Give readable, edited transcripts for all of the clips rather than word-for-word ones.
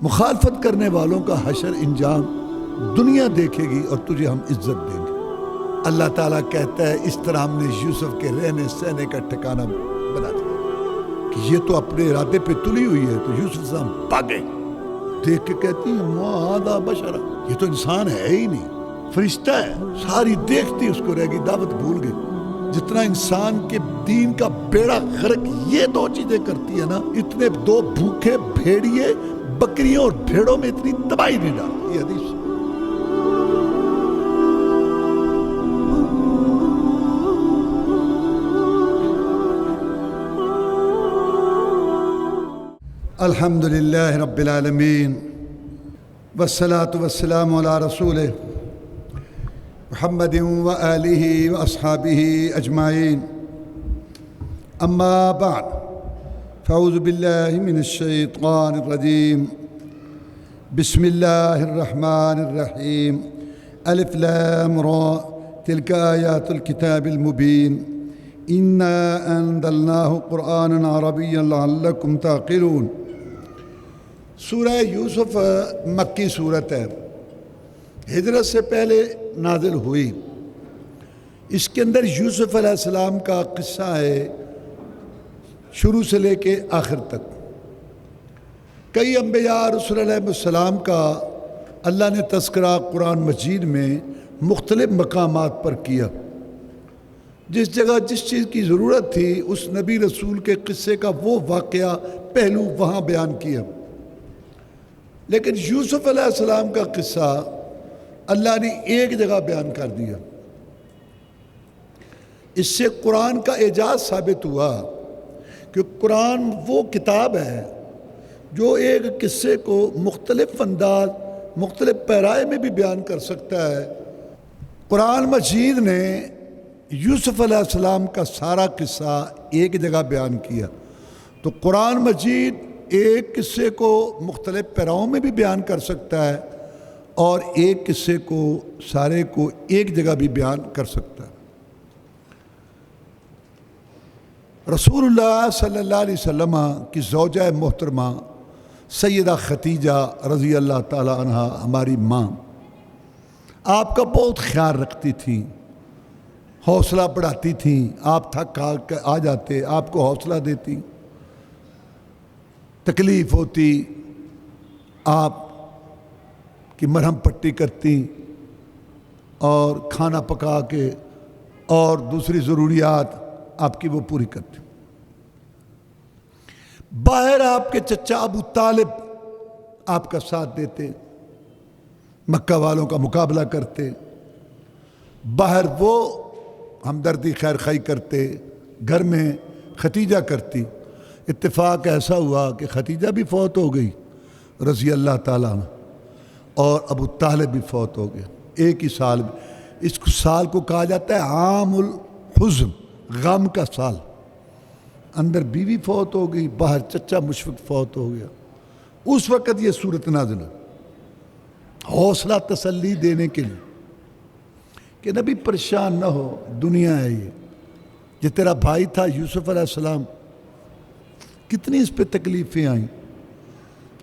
مخالفت کرنے والوں کا حشر انجام دنیا دیکھے گی اور تجھے ہم عزت دیں گے۔ اللہ تعالیٰ کہتا ہے اس طرح ہم نے یوسف کے رہنے سہنے کا ٹھکانہ بنا دیا کہ یہ تو اپنے ارادے پہ تلی ہوئی ہے۔ تو یوسف سے ہم بھاگے، دیکھ کے کہتی ہیں ما ھذا بشر، یہ تو انسان ہے ہی نہیں، فرشتہ ہے۔ ساری دیکھتی اس کو رہ گئی، دعوت بھول گئی۔ جتنا انسان کے دین کا بیڑا غرق یہ دو چیزیں کرتی ہے نا، اتنے دو بھوکے بھیڑیے بکریوں اور بھیڑوں میں اتنی تباہی نہیں ڈالتی۔ یہ حدیث الحمدللہ رب العالمین والصلاة والسلام علی رسولہ محمد وآلہ واصحابہ اجمعین، اما بعد فاعوذ باللہ من الشیطان الرجیم، بسم اللہ الرحمن الرحیم، الف لام را، تلک آیات الکتاب المبین، انا انزلناہ قرآنا عربیا لعلکم تعقلون۔ سورہ یوسف مکی صورت ہے، ہجرت سے پہلے نازل ہوئی۔ اس کے اندر یوسف علیہ السلام کا قصہ ہے شروع سے لے کے آخر تک۔ کئی انبیاء رسول علیہ السلام کا اللہ نے تذکرہ قرآن مجید میں مختلف مقامات پر کیا۔ جس جگہ جس چیز کی ضرورت تھی اس نبی رسول کے قصے کا وہ واقعہ پہلو وہاں بیان کیا، لیکن یوسف علیہ السلام کا قصہ اللہ نے ایک جگہ بیان کر دیا۔ اس سے قرآن کا اعجاز ثابت ہوا کہ قرآن وہ کتاب ہے جو ایک قصے کو مختلف انداز مختلف پیرائے میں بھی بیان کر سکتا ہے۔ قرآن مجید نے یوسف علیہ السلام کا سارا قصہ ایک جگہ بیان کیا، تو قرآن مجید ایک قصے کو مختلف پیراؤں میں بھی بیان کر سکتا ہے اور ایک قصے کو سارے کو ایک جگہ بھی بیان کر سکتا ہے۔ رسول اللہ صلی اللہ علیہ وسلم کی زوجہ محترمہ سیدہ ختیجہ رضی اللہ تعالی عنہا، ہماری ماں، آپ کا بہت خیال رکھتی تھیں، حوصلہ بڑھاتی تھیں۔ آپ تھک کے آ جاتے، آپ کو حوصلہ دیتی، تکلیف ہوتی آپ کی مرہم پٹی کرتی اور کھانا پکا کے اور دوسری ضروریات آپ کی وہ پوری کرتی۔ باہر آپ کے چچا ابو طالب آپ کا ساتھ دیتے، مکہ والوں کا مقابلہ کرتے، باہر وہ ہمدردی خیر خواہی کرتے، گھر میں ختیجہ کرتی۔ اتفاق ایسا ہوا کہ ختیجہ بھی فوت ہو گئی رضی اللہ تعالیٰ عنہ، اور ابو طالب بھی فوت ہو گئے ایک ہی سال میں۔ اس سال کو کہا جاتا ہے عام الحزن، غم کا سال۔ اندر بیوی فوت ہو گئی، باہر چچا مشفق فوت ہو گیا۔ اس وقت یہ صورت نازل ہوئی حوصلہ تسلی دینے کے لیے کہ نبی پریشان نہ ہو، دنیا ہے یہ تیرا بھائی تھا یوسف علیہ السلام، کتنی اس پہ تکلیفیں آئیں،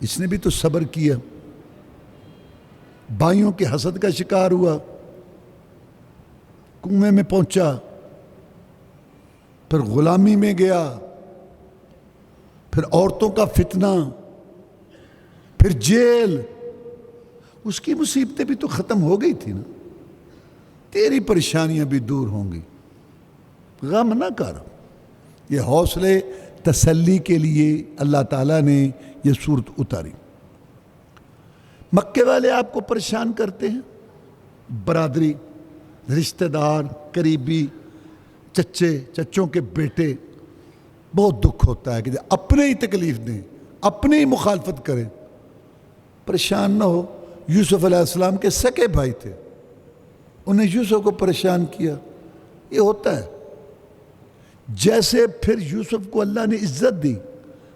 اس نے بھی تو صبر کیا، بھائیوں کے حسد کا شکار ہوا، کنویں میں پہنچا، پھر غلامی میں گیا، پھر عورتوں کا فتنہ، پھر جیل۔ اس کی مصیبتیں بھی تو ختم ہو گئی تھی نا، تیری پریشانیاں بھی دور ہوں گی، غم نہ کر۔ یہ حوصلے تسلی کے لیے اللہ تعالیٰ نے یہ صورت اتاری۔ مکے والے آپ کو پریشان کرتے ہیں، برادری، رشتہ دار، قریبی، چچوں کے بیٹے، بہت دکھ ہوتا ہے کہ اپنے ہی تکلیف دیں، اپنے ہی مخالفت کریں۔ پریشان نہ ہو، یوسف علیہ السلام کے سکے بھائی تھے، انہیں یوسف کو پریشان کیا، یہ ہوتا ہے۔ جیسے پھر یوسف کو اللہ نے عزت دی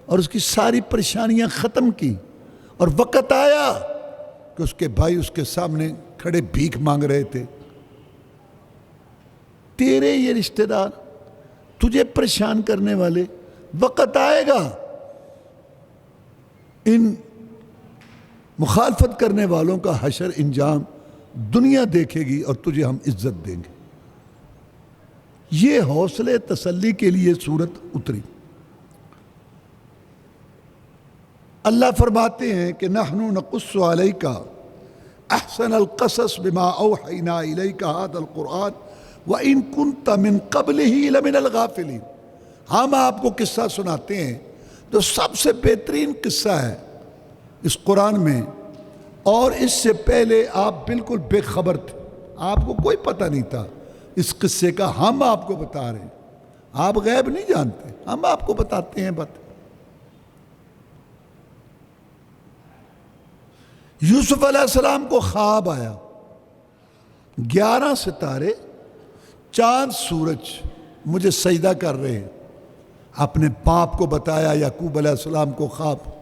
اور اس کی ساری پریشانیاں ختم کی، اور وقت آیا کہ اس کے بھائی اس کے سامنے کھڑے بھیک مانگ رہے تھے۔ تیرے یہ رشتہ دار، تجھے پریشان کرنے والے، وقت آئے گا ان مخالفت کرنے والوں کا حشر انجام دنیا دیکھے گی اور تجھے ہم عزت دیں گے۔ یہ حوصلے تسلی کے لیے سورت اتری۔ اللہ فرماتے ہیں کہ نحن نقص علیک احسن القصص بما اوحینا الیک ھذا القرآن وان کنت من قبلہ لمن الغافلین۔ ہم آپ کو قصہ سناتے ہیں جو سب سے بہترین قصہ ہے اس قرآن میں، اور اس سے پہلے آپ بالکل بے خبر تھے، آپ کو کوئی پتہ نہیں تھا اس قصے کا۔ ہم آپ کو بتا رہے ہیں، آپ غیب نہیں جانتے، ہم آپ کو بتاتے ہیں بات۔ یوسف علیہ السلام کو خواب آیا، 11 ستارے، چاند، سورج مجھے سجدہ کر رہے ہیں۔ اپنے باپ کو بتایا، یعقوب علیہ السلام کو خواب۔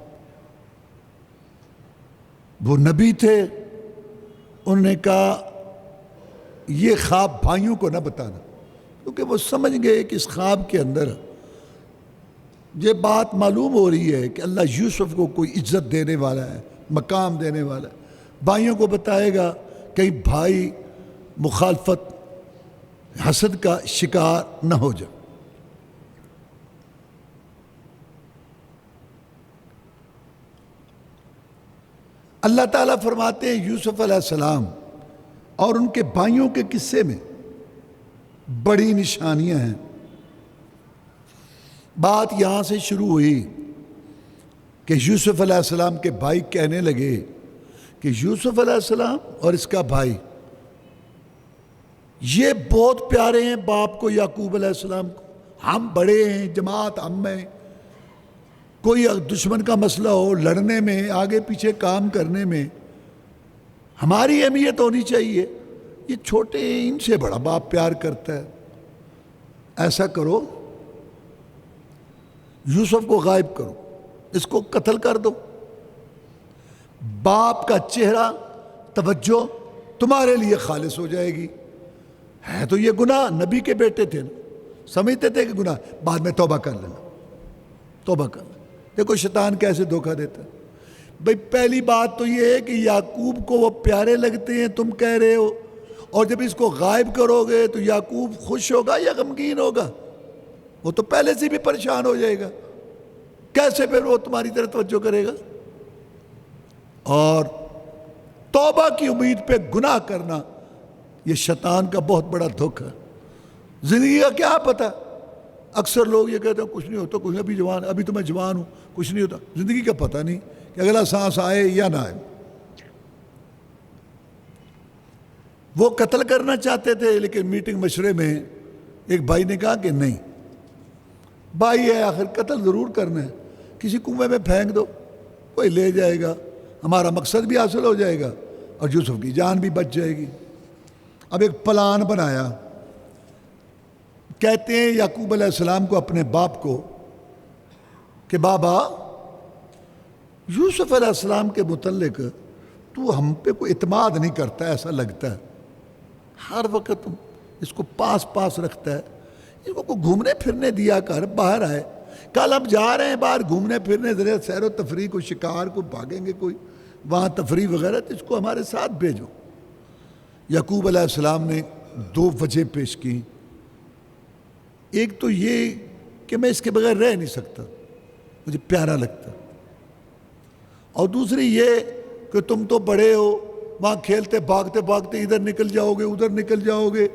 وہ نبی تھے، انہوں نے کہا یہ خواب بھائیوں کو نہ بتانا، کیونکہ وہ سمجھ گئے کہ اس خواب کے اندر یہ بات معلوم ہو رہی ہے کہ اللہ یوسف کو کوئی عزت دینے والا ہے، مقام دینے والا ہے۔ بھائیوں کو بتائے گا کہیں بھائی مخالفت، حسد کا شکار نہ ہو جائے۔ اللہ تعالیٰ فرماتے ہیں یوسف علیہ السلام اور ان کے بھائیوں کے قصے میں بڑی نشانیاں ہیں۔ بات یہاں سے شروع ہوئی کہ یوسف علیہ السلام کے بھائی کہنے لگے کہ یوسف علیہ السلام اور اس کا بھائی یہ بہت پیارے ہیں باپ کو، یعقوب علیہ السلام کو، ہم بڑے ہیں، جماعت ہم ہیں، کوئی دشمن کا مسئلہ ہو، لڑنے میں، آگے پیچھے کام کرنے میں ہماری اہمیت ہونی چاہیے، یہ چھوٹے ہیں، ان سے بڑا باپ پیار کرتا ہے۔ ایسا کرو، یوسف کو غائب کرو، اس کو قتل کر دو، باپ کا چہرہ، توجہ تمہارے لیے خالص ہو جائے گی۔ ہے تو یہ گناہ، نبی کے بیٹے تھے، سمجھتے تھے کہ گناہ، بعد میں توبہ کر لینا، توبہ کر لینا۔ دیکھو شیطان کیسے دھوکہ دیتا ہے۔ بھئی پہلی بات تو یہ ہے کہ یعقوب کو وہ پیارے لگتے ہیں، تم کہہ رہے ہو، اور جب اس کو غائب کرو گے تو یعقوب خوش ہوگا یا غمگین ہوگا؟ وہ تو پہلے سے بھی پریشان ہو جائے گا، کیسے پھر وہ تمہاری طرف توجہ کرے گا؟ اور توبہ کی امید پہ گناہ کرنا یہ شیطان کا بہت بڑا دھوکہ ہے۔ زندگی کا کیا پتہ؟ اکثر لوگ یہ کہتے ہیں کچھ نہیں ہوتا، کچھ ابھی جوان، ابھی تو میں جوان ہوں، کچھ نہیں ہوتا۔ زندگی کا پتہ نہیں کہ اگلا سانس آئے یا نہ آئے۔ وہ قتل کرنا چاہتے تھے، لیکن میٹنگ مشورے میں ایک بھائی نے کہا کہ نہیں، بھائی ہے آخر، قتل ضرور کرنا ہے، کسی کنویں میں پھینک دو، کوئی لے جائے گا، ہمارا مقصد بھی حاصل ہو جائے گا اور یوسف کی جان بھی بچ جائے گی۔ اب ایک پلان بنایا، کہتے ہیں یعقوب علیہ السلام کو، اپنے باپ کو، کہ بابا یوسف علیہ السلام کے متعلق تو ہم پہ کوئی اعتماد نہیں کرتا، ایسا لگتا ہے، ہر وقت تم اس کو پاس رکھتا ہے، اس کو گھومنے پھرنے دیا کر، باہر آئے، کل ہم جا رہے ہیں باہر گھومنے پھرنے، ذرا سیر و تفریح، کوئی شکار کو بھاگیں گے، کوئی وہاں تفریح وغیرہ، تو اس کو ہمارے ساتھ بھیجو۔ یعقوب علیہ السلام نے 2 وجہ پیش کی۔ ایک تو یہ کہ میں اس کے بغیر رہ نہیں سکتا، مجھے پیارا لگتا، اور دوسری یہ کہ تم تو بڑے ہو، وہاں کھیلتے بھاگتے بھاگتے ادھر نکل جاؤ گے، ادھر نکل جاؤ گے،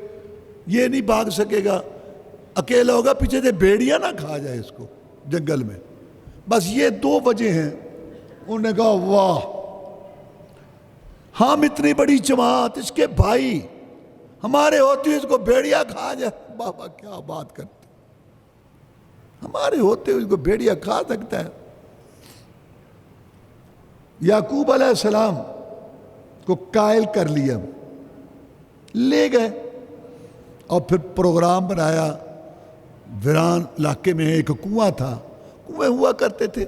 یہ نہیں بھاگ سکے گا، اکیلا ہوگا، پیچھے سے بھیڑیا نہ کھا جائے اس کو جنگل میں۔ بس یہ 2 وجہ ہیں۔ انہوں نے کہا واہ، ہم اتنی بڑی جماعت، اس کے بھائی ہمارے ہوتے اس کو بھیڑیا کھا جائے، بابا کیا بات کرتے، ہمارے ہوتے اس کو بھیڑیا کھا سکتا ہے۔ یعقوب علیہ السلام کو قائل کر لیا، لے گئے، اور پھر پروگرام بنایا۔ ویران علاقے میں ایک کنواں تھا، کنویں ہوا کرتے تھے،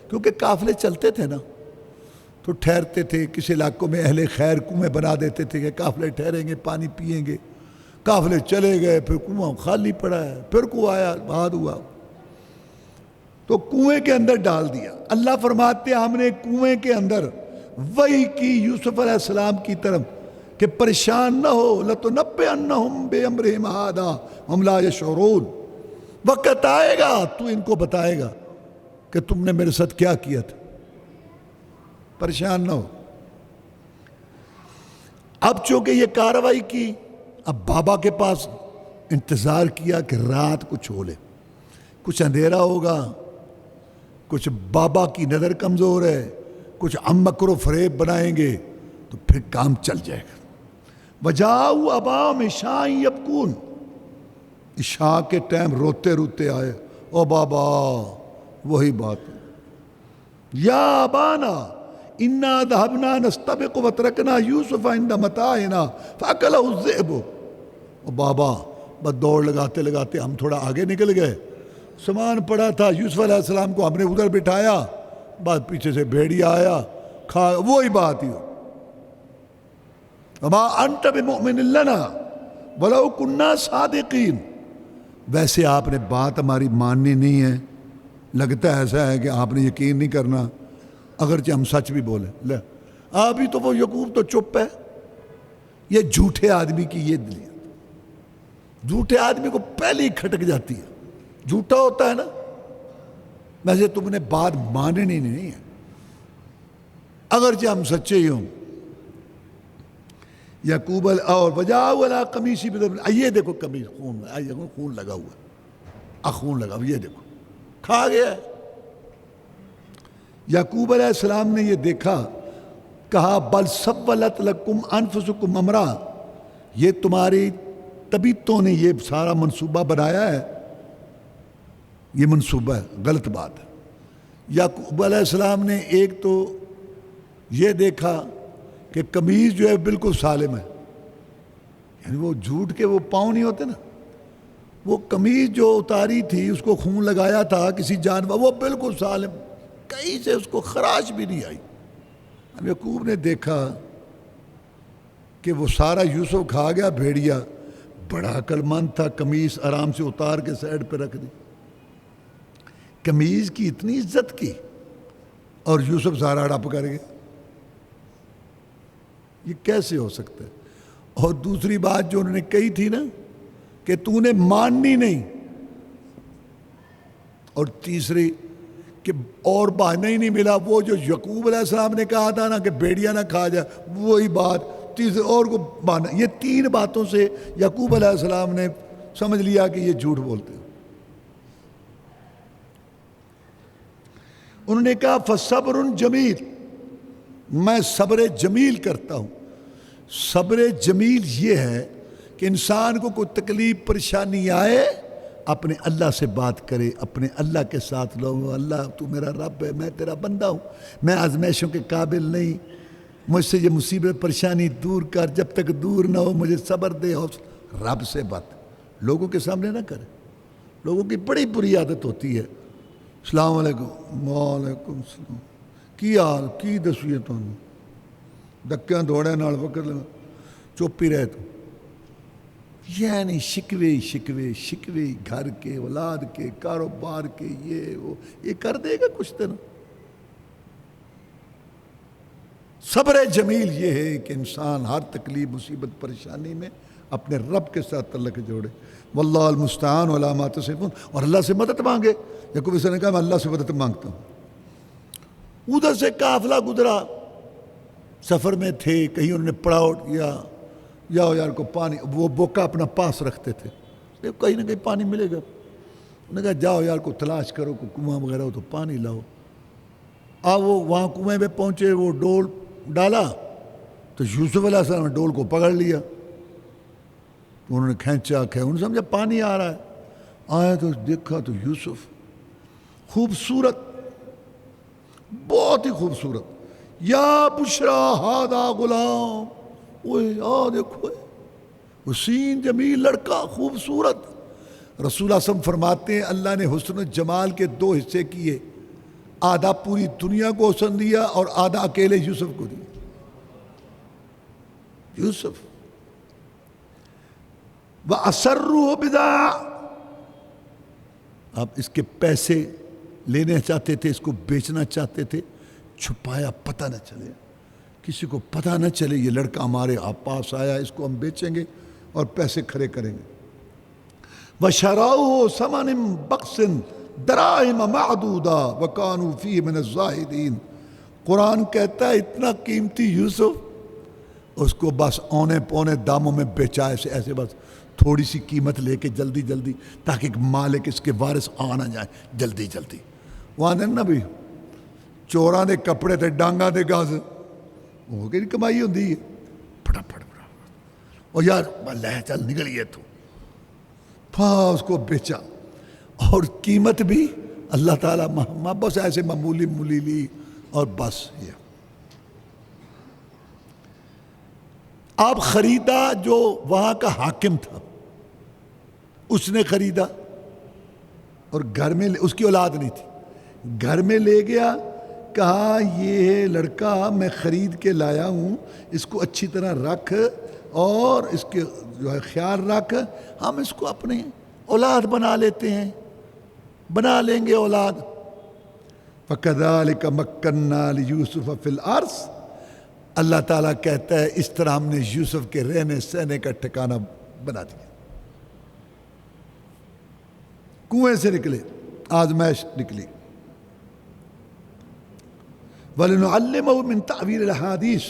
کیونکہ قافلے چلتے تھے نا، تو ٹھہرتے تھے، کسی علاقوں میں اہل خیر کنویں بنا دیتے تھے کہ قافلے ٹھہریں گے، پانی پئیں گے۔ قافلے چلے گئے، پھر کنواں خالی پڑا ہے، پھر کنواں آیا، بعد ہوا تو کنویں کے اندر ڈال دیا۔ اللہ فرماتے ہیں ہم نے کنویں کے اندر وحی کی یوسف علیہ السلام کی طرف کہ پریشان نہ ہو، لَتُنَبِّئَنَّهُمْ بِأَمْرِهِمْ هَٰذَا وَهُمْ لَا يَشْعُرُونَ، وقت آئے گا تو ان کو بتائے گا کہ تم نے میرے ساتھ کیا کیا تھا، پریشان نہ ہو۔ اب چونکہ یہ کارروائی کی، اب بابا کے پاس انتظار کیا کہ رات کچھ ہو لے، کچھ اندھیرا ہوگا، کچھ بابا کی نظر کمزور ہے، کچھ ہم مکر و فریب بنائیں گے تو پھر کام چل جائے گا۔ وَجَاءُوا أَبَاهُمْ عِشَاءً يَبْكُونَ، عشاء کے ٹائم روتے روتے آئے، او بابا، وہی بات، یا ابانا انا ذهبنا نستبق وترکنا یوسف عند متاعنا فاکلہ الذئب، او بابا بس دوڑ لگاتے لگاتے ہم تھوڑا آگے نکل گئے، سامان پڑا تھا، یوسف علیہ السلام کو ہم نے ادھر بٹھایا، بعد پیچھے سے بھیڑیا آیا کھا، وہی بات ہی۔ وما انت بمؤمن لنا ولو كنا صادقین، ویسے آپ نے بات ہماری ماننی نہیں ہے، لگتا ایسا ہے کہ آپ نے یقین نہیں کرنا اگرچہ ہم سچ بھی بولیں۔ لے ابھی تو وہ یعقوب تو چپ ہے، یہ جھوٹے آدمی کی یہ دلیت، جھوٹے آدمی کو پہلے ہی کھٹک جاتی ہے، جھوٹا ہوتا ہے نا، ویسے تم نے بات ماننی نہیں ہے اگرچہ ہم سچے ہی ہوں۔ یعقوب اور وجاءوا علی قمیصی بدم، یہ دیکھو قمیص خون، خون لگا ہوا، خون لگا ہوا، یہ دیکھو کھا گیا ہے۔ یعقوب علیہ السلام نے یہ دیکھا، کہا بل سولت لکم انفسکم امرا، یہ تمہاری طبیعتوں نے یہ سارا منصوبہ بنایا ہے، یہ منصوبہ ہے، غلط بات ہے۔ یعقوب علیہ السلام نے ایک تو یہ دیکھا کہ قمیض جو ہے بالکل سالم ہے، یعنی وہ جھوٹ کے وہ پاؤں نہیں ہوتے نا، وہ قمیض جو اتاری تھی اس کو خون لگایا تھا کسی جانور، وہ بالکل سالم، کہیں سے اس کو خراش بھی نہیں آئی۔ اب یعقوب نے دیکھا کہ وہ سارا یوسف کھا گیا، بھیڑیا بڑا عقل مند تھا، قمیض آرام سے اتار کے سائڈ پہ رکھ دی، قمیض کی اتنی عزت کی اور یوسف سارا ہڑپ کر گیا، یہ کیسے ہو سکتا ہے؟ اور دوسری بات جو انہوں نے کہی تھی نا کہ تو نے ماننی نہیں، اور تیسری کہ اور بہانہ ہی نہیں ملا، وہ جو یعقوب علیہ السلام نے کہا تھا نا کہ بھیڑیا نہ کھا جائے، وہی بات، تیسری اور کو بہانہ، یہ تین باتوں سے یعقوب علیہ السلام نے سمجھ لیا کہ یہ جھوٹ بولتے ہیں۔ انہوں نے کہا فصبر جمیل، میں صبر جمیل کرتا ہوں۔ صبر جمیل یہ ہے کہ انسان کو کوئی تکلیف پریشانی آئے اپنے اللہ سے بات کرے، اپنے اللہ کے ساتھ لو، اللہ تو میرا رب ہے، میں تیرا بندہ ہوں، میں آزمائشوں کے قابل نہیں، مجھ سے یہ مصیبت پریشانی دور کر، جب تک دور نہ ہو مجھے صبر دے، حوصلہ، رب سے بات لوگوں کے سامنے نہ کرے۔ لوگوں کی بڑی بری عادت ہوتی ہے، السلام علیکم، وعلیکم السلام، کی حال کی دسوئے تو دکیاں دوڑے نال وقت لگا، چپ ہی رہے تو، یعنی شکوے شکوے شکوے گھر کے، اولاد کے، کاروبار کے، یہ کر دے گا کچھ دن۔ صبر جمیل یہ ہے کہ انسان ہر تکلیف مصیبت پریشانی میں اپنے رب کے ساتھ تعلق جوڑے، واللہ المستعان علی ما تصفون، اور اللہ سے مدد مانگے۔ یعقوب نے کہا میں اللہ سے مدد مانگتا ہوں۔ ادھر سے قافلہ گزرا، سفر میں تھے، کہیں انہوں نے پڑاؤ یا جاؤ یار کو پانی، وہ بوکا اپنا پاس رکھتے تھے، کہیں نہ کہیں پانی ملے گا، انہوں نے کہا جاؤ یار کو تلاش کرو، کوئی کنواں وغیرہ ہو تو پانی لاؤ۔ وہ وہاں کنویں پہ پہنچے، وہ ڈول ڈالا تو یوسف علیہ السلام نے ڈول کو پکڑ لیا، انہوں نے کھینچا، انہوں نے سمجھا پانی آ رہا ہے، آیا تو دیکھا تو یوسف خوبصورت، بہت ہی خوبصورت، یا بشرا ہادا غلام، دیکھو حسین جمیل لڑکا خوبصورت۔ رسول اللہ صلی اللہ علیہ وسلم فرماتے ہیں اللہ نے حسن و جمال کے دو حصے کیے، آدھا پوری دنیا کو حسن دیا اور آدھا اکیلے یوسف کو دیا۔ یوسف وَأَسَرُّهُ بِضَاعَةً، آپ اس کے پیسے لینے چاہتے تھے، اس کو بیچنا چاہتے تھے، چھپایا پتہ نہ چلے، کسی کو پتہ نہ چلے یہ لڑکا ہمارے پاس آیا، اس کو ہم بیچیں گے اور پیسے کھڑے کریں گے۔ وَشَرَوْهُ ثَمَنٍ بَخْسٍ دَرَاهِمَ مَعْدُودَةً وَكَانُوا فِيهِ مِنَ الزَّاهِدِينَ۔ قرآن کہتا ہے اتنا قیمتی یوسف، اس کو بس اونے پونے داموں میں بیچا ایسے بس تھوڑی سی قیمت لے کے جلدی جلدی، تاکہ مالک اس کے وارث آ نہ جائیں جلدی جلدی۔ وہاں دن نا بھی چوراں دے کپڑے تے ڈانگاں دے گاز، وہ کہ کمائی ہوندی ہے، پھٹا اور یار لے چل نکلیے تو اس کو بیچا، اور قیمت بھی اللہ تعالیٰ بس ایسے معمولی لی، اور بس یہ آپ خریدا۔ جو وہاں کا حاکم تھا اس نے خریدا، اور گھر میں اس کی اولاد نہیں تھی، گھر میں لے گیا، کہا یہ لڑکا میں خرید کے لایا ہوں، اس کو اچھی طرح رکھ اور اس کے جو ہے خیال رکھ، ہم اس کو اپنی اولاد بنا لیتے ہیں، بنا لیں گے اولاد۔ فَكَذَلِكَ مَكَّنَّا لِيُوسُفَ فِي الْأَرْضِ، اللہ تعالیٰ کہتا ہے اس طرح ہم نے یوسف کے رہنے سہنے کا ٹھکانہ بنا دیا۔ کنویں سے نکلے، آزمائش نکلی۔ وَلِنُعَلِّمَهُ مِن تَعْوِيلِ الْأَحَادِيثِ،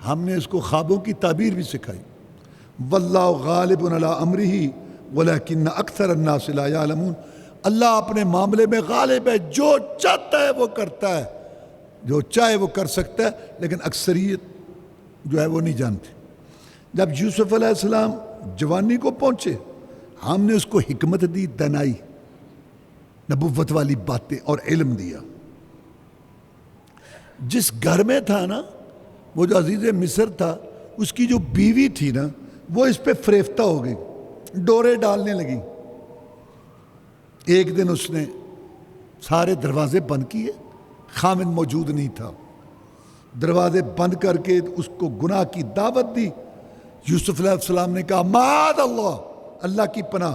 ہم نے اس کو خوابوں کی تعبیر بھی سکھائی۔ وَاللَّهُ غَالِبٌ عَلَىٰ أَمْرِهِ وَلَكِنَّ أَكْثَرَ النَّاسِ لَا يَعْلَمُونَ، اللہ اپنے معاملے میں غالب ہے، جو چاہتا ہے وہ کرتا ہے، جو چاہے وہ کر سکتا ہے، لیکن اکثریت جو ہے وہ نہیں جانتی۔ جب یوسف علیہ السلام جوانی کو پہنچے، ہم نے اس کو حکمت دی، دانائی، نبوت والی باتیں اور علم دیا۔ جس گھر میں تھا نا، وہ جو عزیز مصر تھا، اس کی جو بیوی تھی نا، وہ اس پہ فریفتہ ہو گئی، ڈورے ڈالنے لگی۔ ایک دن اس نے سارے دروازے بند کیے، خامن موجود نہیں تھا، دروازے بند کر کے اس کو گناہ کی دعوت دی۔ یوسف علیہ السلام نے کہا معاذ اللہ، اللہ کی پناہ،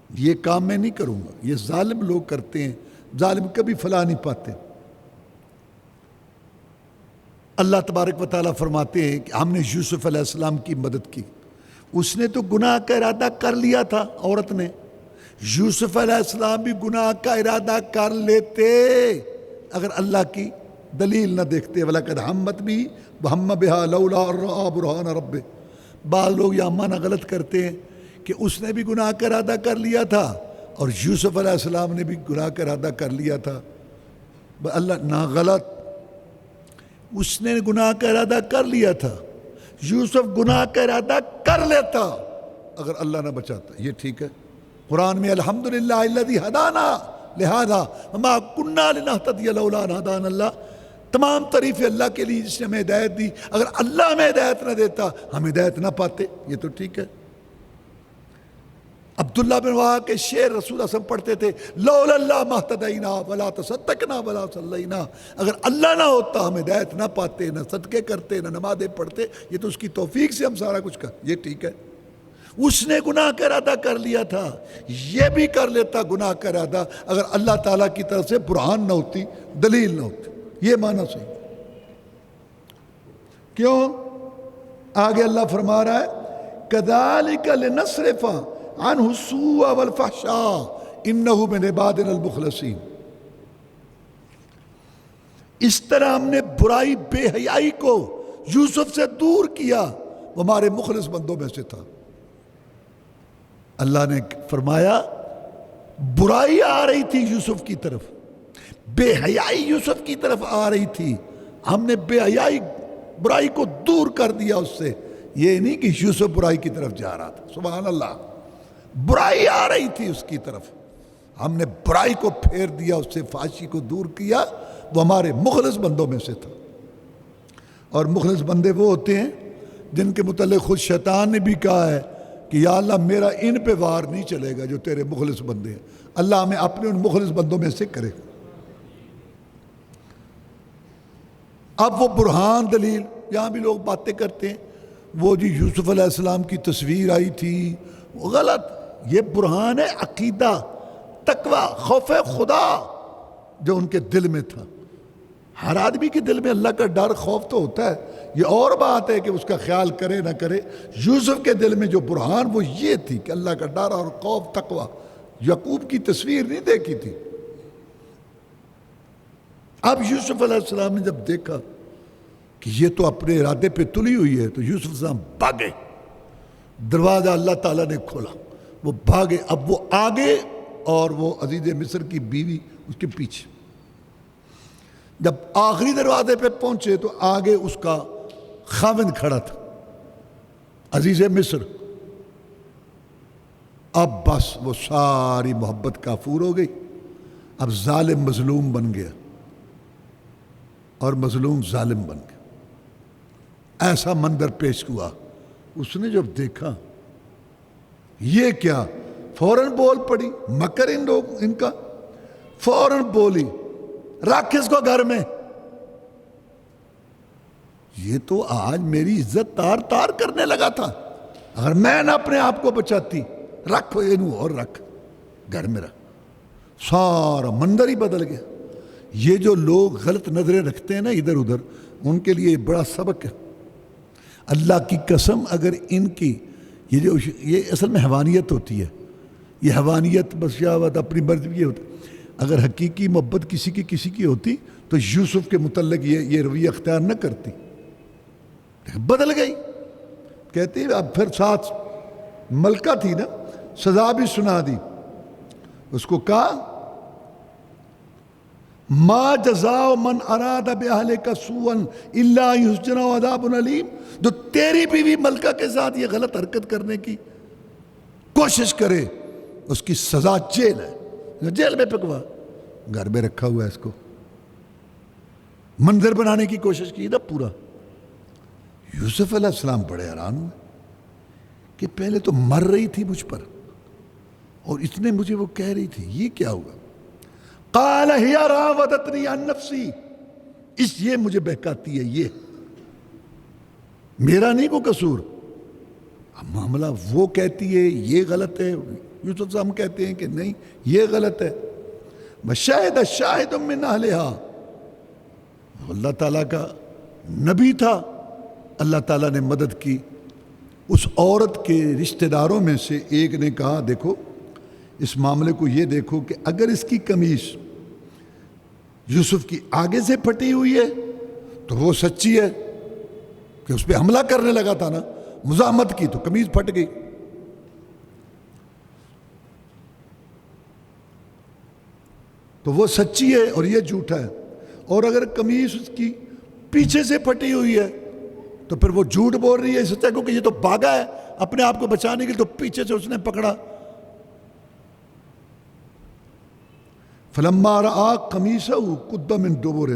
یہ کام میں نہیں کروں گا، یہ ظالم لوگ کرتے ہیں، ظالم کبھی فلاح نہیں پاتے۔ اللہ تبارک و تعالیٰ فرماتے ہیں کہ ہم نے یوسف علیہ السلام کی مدد کی۔ اس نے تو گناہ کا ارادہ کر لیا تھا، عورت نے۔ یوسف علیہ السلام بھی گناہ کا ارادہ کر لیتے اگر اللہ کی دلیل نہ دیکھتے۔ وَلَقَدْ هَمَّتْ بِهِ وَهَمَّ بِهَا لَوْلَا أَن رَأَىٰ بُرْهَانَ رَبِّهِ۔ بعض لوگ یہ معنی غلط کرتے ہیں کہ اس نے بھی گناہ کا ارادہ کر لیا تھا اور یوسف علیہ السلام نے بھی گناہ کا ارادہ کر لیا تھا۔ اللہ نہ، غلط، اس نے گناہ کا ارادہ کر لیا تھا، یوسف گناہ کا ارادہ کر لیتا اگر اللہ نہ بچاتا۔ یہ ٹھیک ہے، قرآن میں الحمدللہ الذی ہدانا لہذا وما کننا لنہتدی لولا ان ہدانا اللہ، تمام تعریفیں اللہ کے لیے جس نے ہمیں ہدایت دی، اگر اللہ ہمیں ہدایت نہ دیتا ہم ہدایت نہ پاتے۔ یہ تو ٹھیک ہے۔ عبداللہ بن وہا کے شعر رسول اللہ صلی اللہ علیہ وسلم پڑھتے تھے، لولا اللہ ما اہتدینا ولا تصدقنا ولا صلینا، اگر اللہ نہ ہوتا ہم ہدایت نہ پاتے، نہ صدقے کرتے، نہ نمازیں پڑھتے، یہ تو اس کی توفیق سے ہم سارا کچھ کر۔ یہ ٹھیک ہے، اس نے گناہ کا ارادہ کر لیا تھا، یہ بھی کر لیتا گناہ کا ارادہ اگر اللہ تعالیٰ کی طرف سے برہان نہ ہوتی، دلیل نہ ہوتی۔ یہ معنی صحیح۔ کیوں؟ آگے اللہ فرما رہا ہے کذالک لنصرف عنہ السوء والفحشاء انہ من عبادنا المخلصین، اس طرح ہم نے برائی بے حیائی کو یوسف سے دور کیا، وہ ہمارے مخلص بندوں میں سے تھا۔ اللہ نے فرمایا برائی آ رہی تھی یوسف کی طرف، بے حیائی یوسف کی طرف آ رہی تھی، ہم نے بے حیائی برائی کو دور کر دیا اس سے۔ یہ نہیں کہ یوسف برائی کی طرف جا رہا تھا، سبحان اللہ، برائی آ رہی تھی اس کی طرف، ہم نے برائی کو پھیر دیا، اس سے فحاشی کو دور کیا، وہ ہمارے مخلص بندوں میں سے تھا۔ اور مخلص بندے وہ ہوتے ہیں جن کے متعلق خود شیطان نے بھی کہا ہے کہ یا اللہ میرا ان پہ وار نہیں چلے گا جو تیرے مخلص بندے ہیں، اللہ ہمیں اپنے ان مخلص بندوں میں سے کرے۔ اب وہ برہان دلیل، یہاں بھی لوگ باتیں کرتے ہیں، وہ جی یوسف علیہ السلام کی تصویر آئی تھی، وہ غلط، یہ برہان ہے عقیدہ، تقوی، خوف خدا جو ان کے دل میں تھا۔ ہر آدمی کے دل میں اللہ کا ڈر خوف تو ہوتا ہے، یہ اور بات ہے کہ اس کا خیال کرے نہ کرے۔ یوسف کے دل میں جو برہان وہ یہ تھی کہ اللہ کا ڈر اور خوف تقوی۔ یعقوب کی تصویر نہیں دیکھی تھی۔ اب یوسف علیہ السلام نے جب دیکھا کہ یہ تو اپنے ارادے پہ تلی ہوئی ہے تو یوسف علیہ السلام بھاگے، دروازہ اللہ تعالیٰ نے کھولا، وہ بھاگے۔ اب وہ آگے اور وہ عزیز مصر کی بیوی اس کے پیچھے۔ جب آخری دروازے پہ پہنچے تو آگے اس کا خاوند کھڑا تھا، عزیز مصر۔ اب بس وہ ساری محبت کافور ہو گئی، اب ظالم مظلوم بن گیا اور مظلوم ظالم بن گیا۔ ایسا منظر پیش ہوا۔ اس نے جب دیکھا یہ کیا، فوراً بول پڑی، مکر ان کا، فوراً بولی رکھ اس کو گھر میں، یہ تو آج میری عزت تار تار کرنے لگا تھا، اگر میں نہ اپنے آپ کو بچاتی، رکھو یہ اور رکھ گھر میں رکھ۔ سارا منظر ہی بدل گیا۔ یہ جو لوگ غلط نظریں رکھتے ہیں نا ادھر ادھر، ان کے لیے بڑا سبق ہے۔ اللہ کی قسم، اگر ان کی یہ اصل میں حیوانیت ہوتی ہے، یہ حیوانیت بس شہوت اپنی مرضی یہ ہوتا ہے۔ اگر حقیقی محبت کسی کی ہوتی تو یوسف کے متعلق یہ رویہ اختیار نہ کرتی، بدل گئی۔ کہتی اب پھر ساتھ ملکہ تھی نا، سزا بھی سنا دی۔ اس کو کہا ما جزاء من اراد باہلک سوءا الا ان یسجن عذاب علیم۔ جو تیری بیوی ملکہ کے ساتھ یہ غلط حرکت کرنے کی کوشش کرے اس کی سزا جیل ہے، جیل میں پکوا، گھر میں رکھا ہوا ہے اس کو۔ منظر بنانے کی کوشش کی نا پورا۔ یوسف علیہ السلام بڑے حیران ہوئے کہ پہلے تو مر رہی تھی مجھ پر اور اتنے مجھے وہ کہہ رہی تھی، یہ کیا ہوا؟ قال ہی راودتنی عن نفسی، یہ مجھے بہکاتی ہے، یہ میرا نہیں کو قصور۔ اب معاملہ وہ کہتی ہے یہ غلط ہے، یوسف صاحب کہتے ہیں کہ نہیں یہ غلط ہے۔ وشاہد شاہد من اہلہا، اللہ تعالیٰ کا نبی تھا، اللہ تعالیٰ نے مدد کی۔ اس عورت کے رشتہ داروں میں سے ایک نے کہا دیکھو اس معاملے کو یہ دیکھو کہ اگر اس کی قمیص یوسف کی آگے سے پھٹی ہوئی ہے تو وہ سچی ہے کہ اس پہ حملہ کرنے لگا تھا نا، مزاحمت کی تو قمیص پھٹ گئی۔ تو وہ سچی ہے اور یہ جھوٹا ہے۔ اور اگر قمیص اس کی پیچھے سے پھٹی ہوئی ہے تو پھر وہ جھوٹ بول رہی ہے، سچا، کیونکہ یہ تو بھاگا ہے اپنے آپ کو بچانے کے لیے، تو پیچھے سے اس نے پکڑا۔ فلما رآ قمیصہ قد من دبر،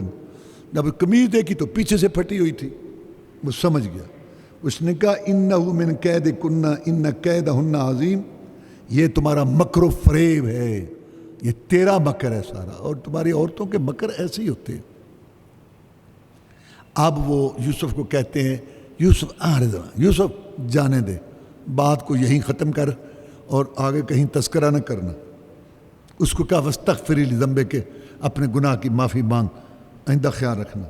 جب قمیص دیکھی تو پیچھے سے پھٹی ہوئی تھی، وہ سمجھ گیا۔ اس نے کہا انہ من کیدکن ان کیدہن عظیم، یہ تمہارا مکر و فریب ہے، یہ تیرا مکر ہے سارا، اور تمہاری عورتوں کے مکر ایسے ہی ہوتے ہیں۔ اب وہ یوسف کو کہتے ہیں یوسف یوسف جانے دے، بات کو یہیں ختم کر اور آگے کہیں تذکرہ نہ کرنا۔ اس کو کہا واستغفری لذنبک، اپنے گناہ کی معافی مانگ، آئندہ خیال رکھنا،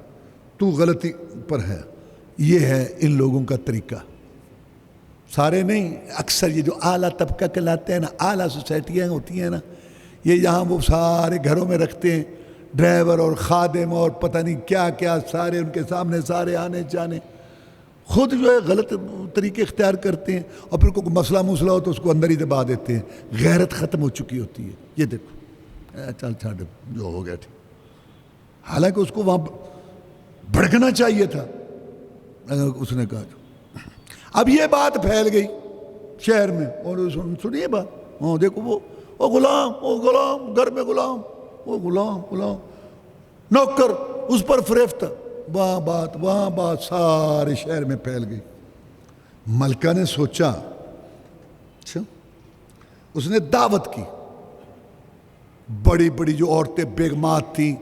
تو غلطی پر ہے۔ یہ ہے ان لوگوں کا طریقہ، سارے نہیں، اکثر یہ جو اعلیٰ طبقہ کہلاتے ہیں نا، اعلیٰ سوسائٹیاں ہوتی ہیں نا، یہ یہاں وہ سارے گھروں میں رکھتے ہیں ڈرائیور اور خادم اور پتہ نہیں کیا کیا، سارے ان کے سامنے سارے آنے جانے، خود جو ہے غلط طریقے اختیار کرتے ہیں، اور پھر کوئی مسئلہ ہو تو اس کو اندر ہی دبا دیتے ہیں۔ غیرت ختم ہو چکی ہوتی ہے۔ یہ دیکھو چل چھاڑ جو ہو گیا ٹھیک، حالانکہ اس کو وہاں بھڑکنا چاہیے تھا، اس نے کہا۔ اب یہ بات پھیل گئی شہر میں، اور سنیے بات، دیکھو وہ غلام گھر میں غلام، وہ غلام نوکر اس پر فریفتہ، وہاں بات سارے شہر میں پھیل گئی۔ ملکہ نے سوچا، اچھا، اس نے دعوت کی، بڑی بڑی جو عورتیں بیگمات تھیں،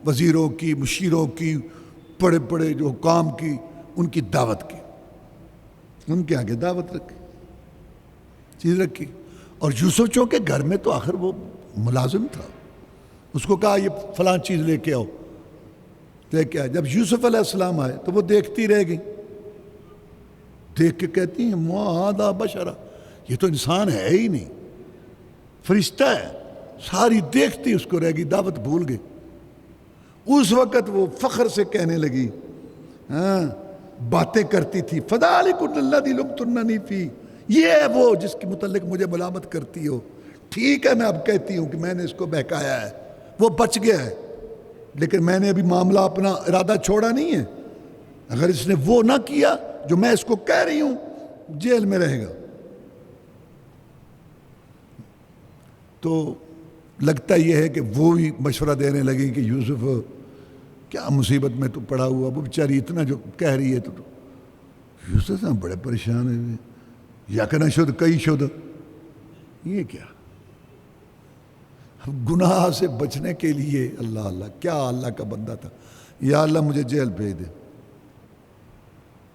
وزیروں کی، مشیروں کی، بڑے بڑے جو حکام کی، ان کی دعوت کی، ان کے آگے دعوت رکھی، چیز رکھی۔ اور یوسف چونکہ گھر میں تو آخر وہ ملازم تھا، اس کو کہا یہ فلاں چیز لے کے آؤ، تو کیا جب یوسف علیہ السلام آئے تو وہ دیکھتی رہ گئی، دیکھ کے کہتی ہیں ما ھذا بشرا، یہ تو انسان ہے ہی نہیں، فرشتہ ہے۔ ساری دیکھتی اس کو رہ گئی، دعوت بھول گئی۔ اس وقت وہ فخر سے کہنے لگی، ہاں باتیں کرتی تھی، فذالکن الذی لمتننی فیہ، یہ ہے وہ جس کے متعلق مجھے ملامت کرتی ہو۔ ٹھیک ہے میں اب کہتی ہوں کہ میں نے اس کو بہکایا ہے، وہ بچ گیا ہے، لیکن میں نے ابھی معاملہ اپنا ارادہ چھوڑا نہیں ہے۔ اگر اس نے وہ نہ کیا جو میں اس کو کہہ رہی ہوں، جیل میں رہے گا۔ تو لگتا یہ ہے کہ وہ بھی مشورہ دینے لگی کہ یوسف کیا مصیبت میں تو پڑا ہوا، وہ بیچاری اتنا جو کہہ رہی ہے تو یوسف صاحب بڑے پریشان ہوئے، یا کہ نہ شد کئی شد، یہ کیا گناہ سے بچنے کے لیے اللہ اللہ، کیا اللہ کا بندہ تھا، یا اللہ مجھے جیل بھیج دے۔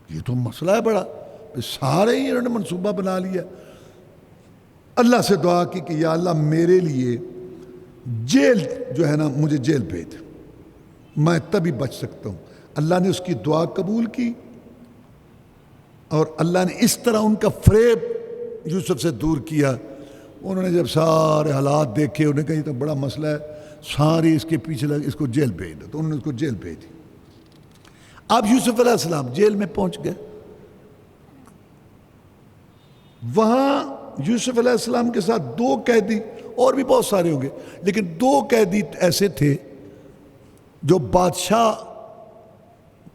یہ تو مسئلہ ہے بڑا، سارے ہی انہوں نے منصوبہ بنا لیا۔ اللہ سے دعا کی کہ یا اللہ میرے لیے جیل جو ہے نا، مجھے جیل بھیج دے، میں تبھی بچ سکتا ہوں۔ اللہ نے اس کی دعا قبول کی، اور اللہ نے اس طرح ان کا فریب یوسف سے دور کیا۔ انہوں نے جب سارے حالات دیکھے، انہوں نے کہا یہ تو بڑا مسئلہ ہے، ساری اس کے پیچھے لگ، اس کو جیل بھیج دو، تو انہوں نے اس کو جیل بھیج دی۔ اب یوسف علیہ السلام جیل میں پہنچ گئے۔ وہاں یوسف علیہ السلام کے ساتھ 2 قیدی، اور بھی بہت سارے ہوں گے، لیکن 2 قیدی ایسے تھے جو بادشاہ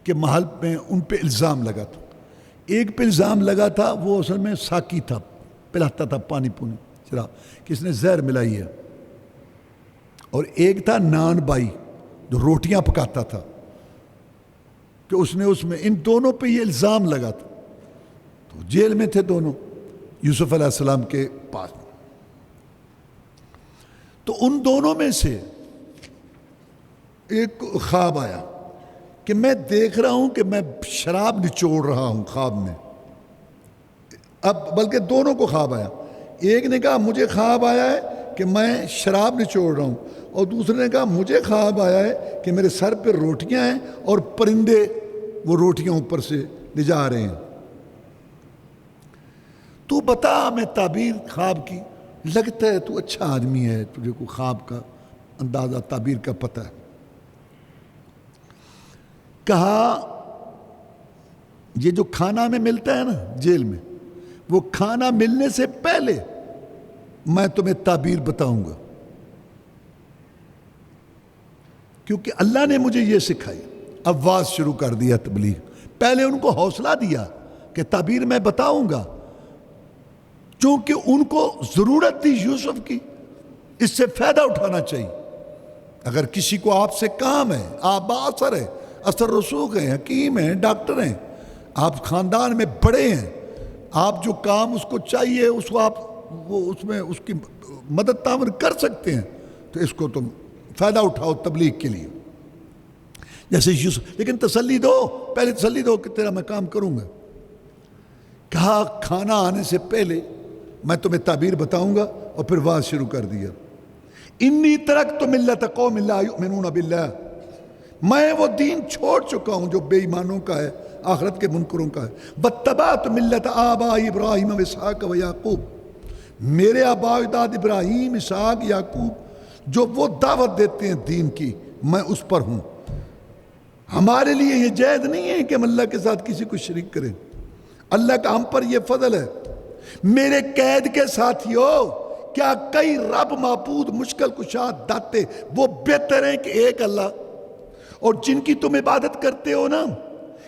کے محل میں ان پہ الزام لگا تھا۔ ایک پہ الزام لگا تھا، وہ اصل میں ساقی تھا، پلاتا تھا پانی پونی شراب، کس نے زہر ملائی ہے۔ اور ایک تھا نان بائی جو روٹیاں پکاتا تھا، کہ اس نے اس میں، ان دونوں پہ یہ الزام لگا تھا۔ تو جیل میں تھے دونوں یوسف علیہ السلام کے پاس۔ تو ان دونوں میں سے ایک خواب آیا کہ میں دیکھ رہا ہوں کہ میں شراب نچوڑ رہا ہوں خواب میں۔ اب بلکہ دونوں کو خواب آیا، ایک نے کہا مجھے خواب آیا ہے کہ میں شراب نچوڑ رہا ہوں، اور دوسرے نے کہا مجھے خواب آیا ہے کہ میرے سر پہ روٹیاں ہیں اور پرندے وہ روٹیاں اوپر سے لے جا رہے ہیں۔ تو بتا میں تعبیر خواب کی، لگتا ہے تو اچھا آدمی ہے، تجھے کو خواب کا اندازہ تعبیر کا پتہ ہے۔ کہا یہ جو کھانا میں ملتا ہے نا جیل میں، وہ کھانا ملنے سے پہلے میں تمہیں تعبیر بتاؤں گا، کیونکہ اللہ نے مجھے یہ سکھائی۔ اب واز شروع کر دیا تبلیغ، پہلے ان کو حوصلہ دیا کہ تعبیر میں بتاؤں گا، چونکہ ان کو ضرورت تھی یوسف کی، اس سے فائدہ اٹھانا چاہیے۔ اگر کسی کو آپ سے کام ہے، آپ بااثر ہیں، اثر رسوخ ہیں، حکیم ہیں، ڈاکٹر ہیں، آپ خاندان میں بڑے ہیں، آپ جو کام اس کو چاہیے اس کو آپ وہ اس میں اس کی مدد تعاون کر سکتے ہیں، تو اس کو تم فائدہ اٹھاؤ تبلیغ کے لیے۔ جیسے یوسف، لیکن تسلی دو، پہلے تسلی دو کہ تیرا میں کام کروں گا۔ کہا کھانا آنے سے پہلے میں تمہیں تعبیر بتاؤں گا، اور پھر واز شروع کر دیا۔ انی ترکت ملت قوم لا یؤمنون باللہ، میں وہ دین چھوڑ چکا ہوں جو بے ایمانوں کا ہے، آخرت کے منکروں کا ہے۔ واتبعت ملت آباء ابراہیم و اسحاق و یعقوب، میرے آباء و اجداد ابراہیم، اسحاق، یعقوب جو وہ دعوت دیتے ہیں دین کی، میں اس پر ہوں۔ ہمارے لیے یہ جائز نہیں ہے کہ ہم اللہ کے ساتھ کسی کو شریک کریں، اللہ کا ہم پر یہ فضل ہے۔ میرے قید کے ساتھیو، کیا کئی رب معبود مشکل کشاد داتے وہ بہتر ہیں کہ ایک اللہ؟ اور جن کی تم عبادت کرتے ہو نا،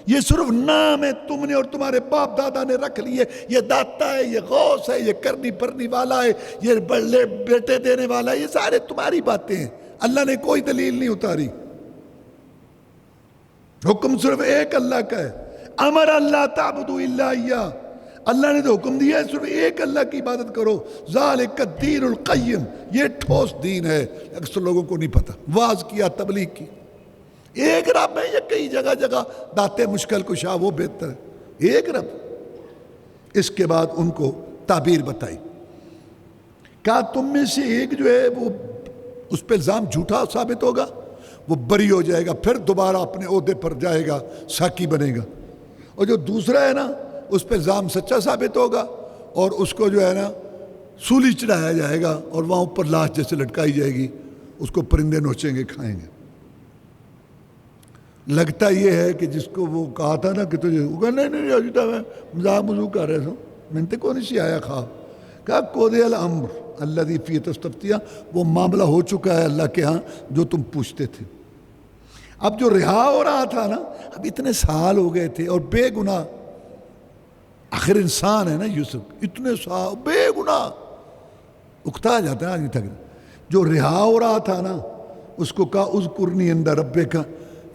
یہ صرف نام ہے، تم نے اور تمہارے باپ دادا نے رکھ لیے، یہ داتا ہے، یہ غوث ہے، یہ کرنی پرنی والا ہے، یہ بڑے بیٹے دینے والا ہے، یہ سارے تمہاری باتیں ہیں، اللہ نے کوئی دلیل نہیں اتاری۔ حکم صرف ایک اللہ کا ہے، امر اللہ تعبدوا الا ایاہ، اللہ نے تو حکم دیا ہے صرف ایک اللہ کی عبادت کرو، ذالک الدین القیم، یہ ٹھوس دین ہے، اکثر لوگوں کو نہیں پتہ۔ واز کیا، تبلیغ کی، ایک رب ہے یا کئی جگہ جگہ داتے مشکل کشا وہ بہتر ہے، ایک رب۔ اس کے بعد ان کو تعبیر بتائی، کہا تم میں سے ایک جو ہے وہ اس پہ الزام جھوٹا ثابت ہوگا، وہ بری ہو جائے گا، پھر دوبارہ اپنے عہدے پر جائے گا، ساقی بنے گا۔ اور جو دوسرا ہے نا اس پہ الزام سچا ثابت ہوگا اور اس کو جو ہے نا سولی چڑھایا جائے گا اور وہاں اوپر لاش جیسے لٹکائی جائے گی، اس کو پرندے نوچیں گے، کھائیں گے۔ لگتا یہ ہے کہ جس کو وہ کہا تھا نا کہ تجھے، وہ کہا نہیں نہیں ابھی تو میں مذاق مذوق کر رہے تھا، میں نے کون سی آیا خواب، کہا قضی الامر الذی فیہ تستفتیان، وہ معاملہ ہو چکا ہے اللہ کے ہاں جو تم پوچھتے تھے۔ اب جو رہا ہو رہا تھا نا، اب اتنے سال ہو گئے تھے اور بے گناہ، آخر انسان ہے نا یوسف، اتنے سال بے گناہ، اکتا جاتا ہے آدمی تک۔ جو رہا ہو رہا تھا نا اس کو کہا اذکرنی عند ربک،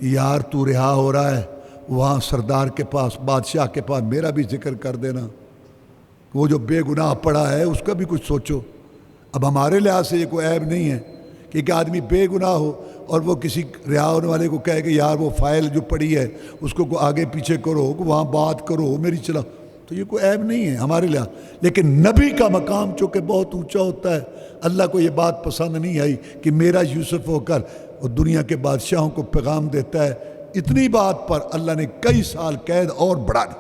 یار تو رہا ہو رہا ہے وہاں سردار کے پاس، بادشاہ کے پاس، میرا بھی ذکر کر دینا، وہ جو بے گناہ پڑا ہے اس کا بھی کچھ سوچو۔ اب ہمارے لحاظ سے یہ کوئی عیب نہیں ہے کہ ایک آدمی بے گناہ ہو اور وہ کسی رہا ہونے والے کو کہے کہ یار وہ فائل جو پڑی ہے اس کو آگے پیچھے کرو، وہاں بات کرو میری، چلا، تو یہ کوئی عیب نہیں ہے ہمارے لحاظ۔ لیکن نبی کا مقام چونکہ بہت اونچا ہوتا ہے، اللہ کو یہ بات پسند نہیں آئی کہ میرا یوسف ہو کر وہ دنیا کے بادشاہوں کو پیغام دیتا ہے، اتنی بات پر اللہ نے کئی سال قید اور بڑھا دی۔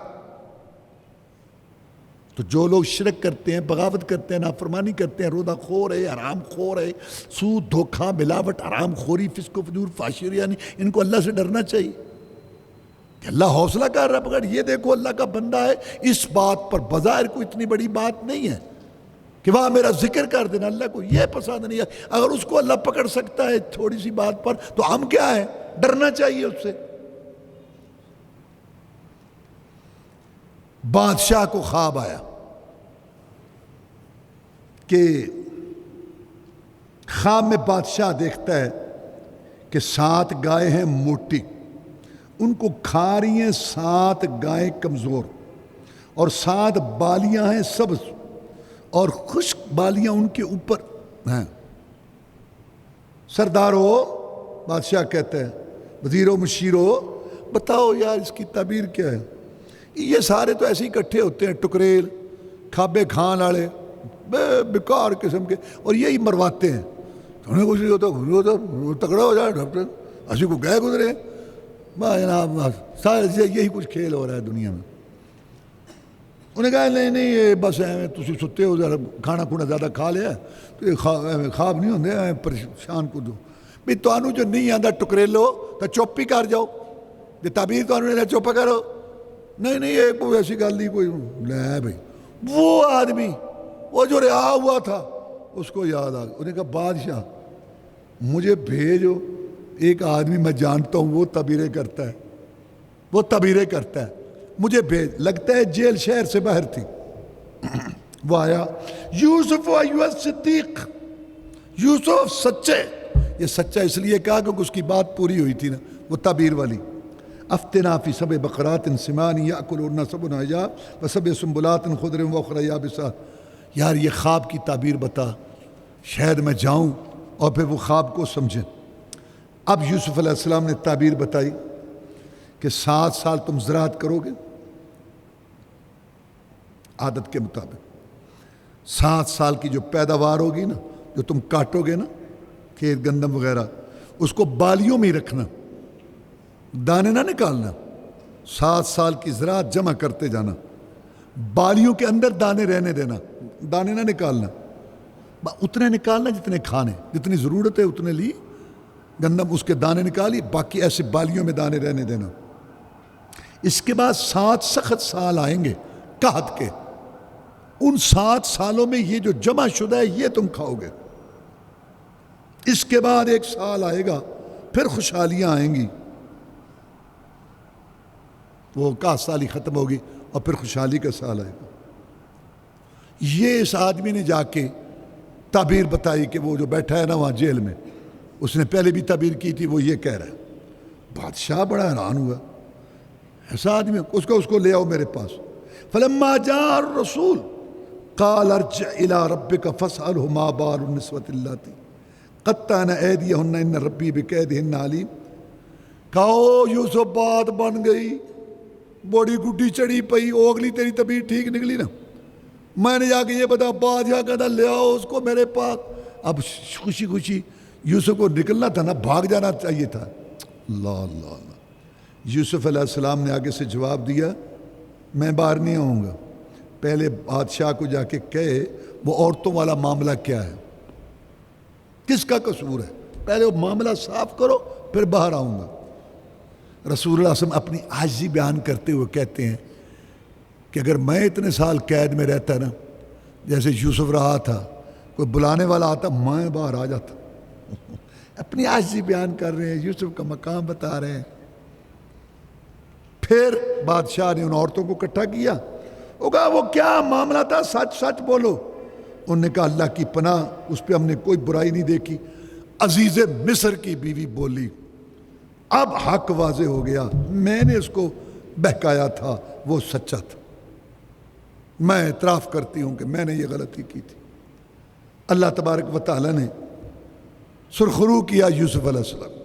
تو جو لوگ شرک کرتے ہیں، بغاوت کرتے ہیں، نافرمانی کرتے ہیں، رودہ خور ہے، حرام خور ہے، سود، دھوکہ، ملاوٹ، حرام خوری، فسق و فجور، فحشی، یعنی ان کو اللہ سے ڈرنا چاہیے کہ اللہ حوصلہ کر رہا ہے، یہ دیکھو اللہ کا بندہ ہے، اس بات پر بظاہر کوئی اتنی بڑی بات نہیں ہے کہ وہاں میرا ذکر کر دینا، اللہ کو یہ پسند نہیں ہے۔ اگر اس کو اللہ پکڑ سکتا ہے تھوڑی سی بات پر تو ہم کیا ہے، ڈرنا چاہیے اس سے۔ بادشاہ کو خواب آیا کہ خواب میں بادشاہ دیکھتا ہے کہ 7 گائے ہیں موٹی، ان کو کھا رہی ہیں 7 گائیں کمزور، اور 7 بالیاں ہیں سبز اور خشک بالیاں ان کے اوپر ہیں۔ سردار ہو، بادشاہ کہتا ہے، وزیر و مشیر ہو، بتاؤ یار اس کی تعبیر کیا ہے؟ یہ سارے تو ایسے ہی اکٹھے ہوتے ہیں، ٹکریل، کھابے کھان والے، بیکار قسم کے، اور یہی مرواتے ہیں۔ تو انہیں کچھ نہیں ہوتا، تکڑا ہو جائے ڈاکٹر، اسی کو گئے گزرے، جناب سارے یہی کچھ کھیل ہو رہا ہے دنیا میں۔ انہیں کہا نہیں نہیں یہ بس ہے تسی ستے ہو، ذرا کھانا کھونا زیادہ کھا لیا تو یہ خواب نہیں ہوندے، پریشان کو دو بھی تانوں جو نہیں آندا ٹکریلو تو چپ ہی کر جاؤ، یہ تعبیر تانوں نے چپ کرو، نہیں نہیں یہ کوئی ایسی گل نہیں کوئی لے بھائی۔ وہ آدمی وہ جو رہا ہوا تھا اس کو یاد آ گیا، انہیں کہا بادشاہ مجھے بھیجو، ایک آدمی میں جانتا ہوں وہ تعبیریں کرتا ہے، وہ تعبیریں کرتا ہے، مجھے بھیج۔ لگتا ہے جیل شہر سے باہر تھی، وہ آیا، یوسف ایھا الصدیق، یوسف سچے، یہ سچا اس لیے کہا کہ اس کی بات پوری ہوئی تھی نا، وہ تعبیر والی، افتنا فی سبع بقرات سمان یاکلن سبع عجاف وسبع سنبلات خضر واخر یابسات۔ یار یہ خواب کی تعبیر بتا، شاید میں جاؤں اور پھر وہ خواب کو سمجھیں۔ اب یوسف علیہ السلام نے تعبیر بتائی کہ 7 سال تم زراعت کرو گے عادت کے مطابق، 7 سال کی جو پیداوار ہوگی نا، جو تم کاٹو گے نا کھیت گندم وغیرہ، اس کو بالیوں میں ہی رکھنا، دانے نہ نکالنا، 7 سال کی زراعت جمع کرتے جانا، بالیوں کے اندر دانے رہنے دینا، دانے نہ نکالنا، اتنے نکالنا جتنے کھانے، جتنی ضرورت ہے اتنے لی گندم، اس کے دانے نکالی، باقی ایسے بالیوں میں دانے رہنے دینا۔ اس کے بعد 7 سخت سال آئیں گے قحط کے، ان 7 سالوں میں یہ جو جمع شدہ ہے یہ تم کھاؤ گے۔ اس کے بعد 1 سال آئے گا، پھر خوشحالیاں آئیں گی، وہ قحط سالی ختم ہوگی اور پھر خوشحالی کا سال آئے گا۔ یہ اس آدمی نے جا کے تعبیر بتائی کہ وہ جو بیٹھا ہے نا وہاں جیل میں، اس نے پہلے بھی تعبیر کی تھی، وہ یہ کہہ رہا ہے۔ بادشاہ بڑا حیران ہوا، ایسا آدمی، اس کو لے آؤ میرے پاس۔ فلما جاء الرسول قال ارجع الى ربك فاسأله ما بال النسوة اللاتي قطعن أيديهن ان ربي بكيدهن عليم۔ کہو یوسف بات بن گئی، بڑی گڈی چڑھی پئی، اگلی تیری طبیعت ٹھیک نکلی نا، میں نے جا کے یہ بتا، بادشاہ کہتا لے آؤ اس کو میرے پاس۔ اب خوشی خوشی یوسف کو نکلنا تھا نا، بھاگ جانا چاہیے تھا. اللہ اللہ اللہ. یوسف علیہ السلام نے آگے سے جواب دیا میں باہر نہیں آؤں گا. پہلے بادشاہ کو جا کے کہے وہ عورتوں والا معاملہ کیا ہے، کس کا قصور ہے، پہلے وہ معاملہ صاف کرو پھر باہر آؤں گا. رسول اللہ صلی اللہ علیہ وسلم اپنی عاجزی بیان کرتے ہوئے کہتے ہیں کہ اگر میں اتنے سال قید میں رہتا نا جیسے یوسف رہا تھا، کوئی بلانے والا آتا میں باہر آ جاتا. اپنی عاجزی بیان کر رہے ہیں، یوسف کا مقام بتا رہے ہیں. پھر بادشاہ نے ان عورتوں کو اکٹھا کیا، وہ کہا وہ کیا معاملہ تھا، سچ سچ بولو. انہوں نے کہا اللہ کی پناہ، اس پہ ہم نے کوئی برائی نہیں دیکھی. عزیز مصر کی بیوی بولی اب حق واضح ہو گیا، میں نے اس کو بہکایا تھا، وہ سچا تھا، میں اعتراف کرتی ہوں کہ میں نے یہ غلطی کی تھی. اللہ تبارک و تعالیٰ نے سرخرو کیا یوسف علیہ السلام.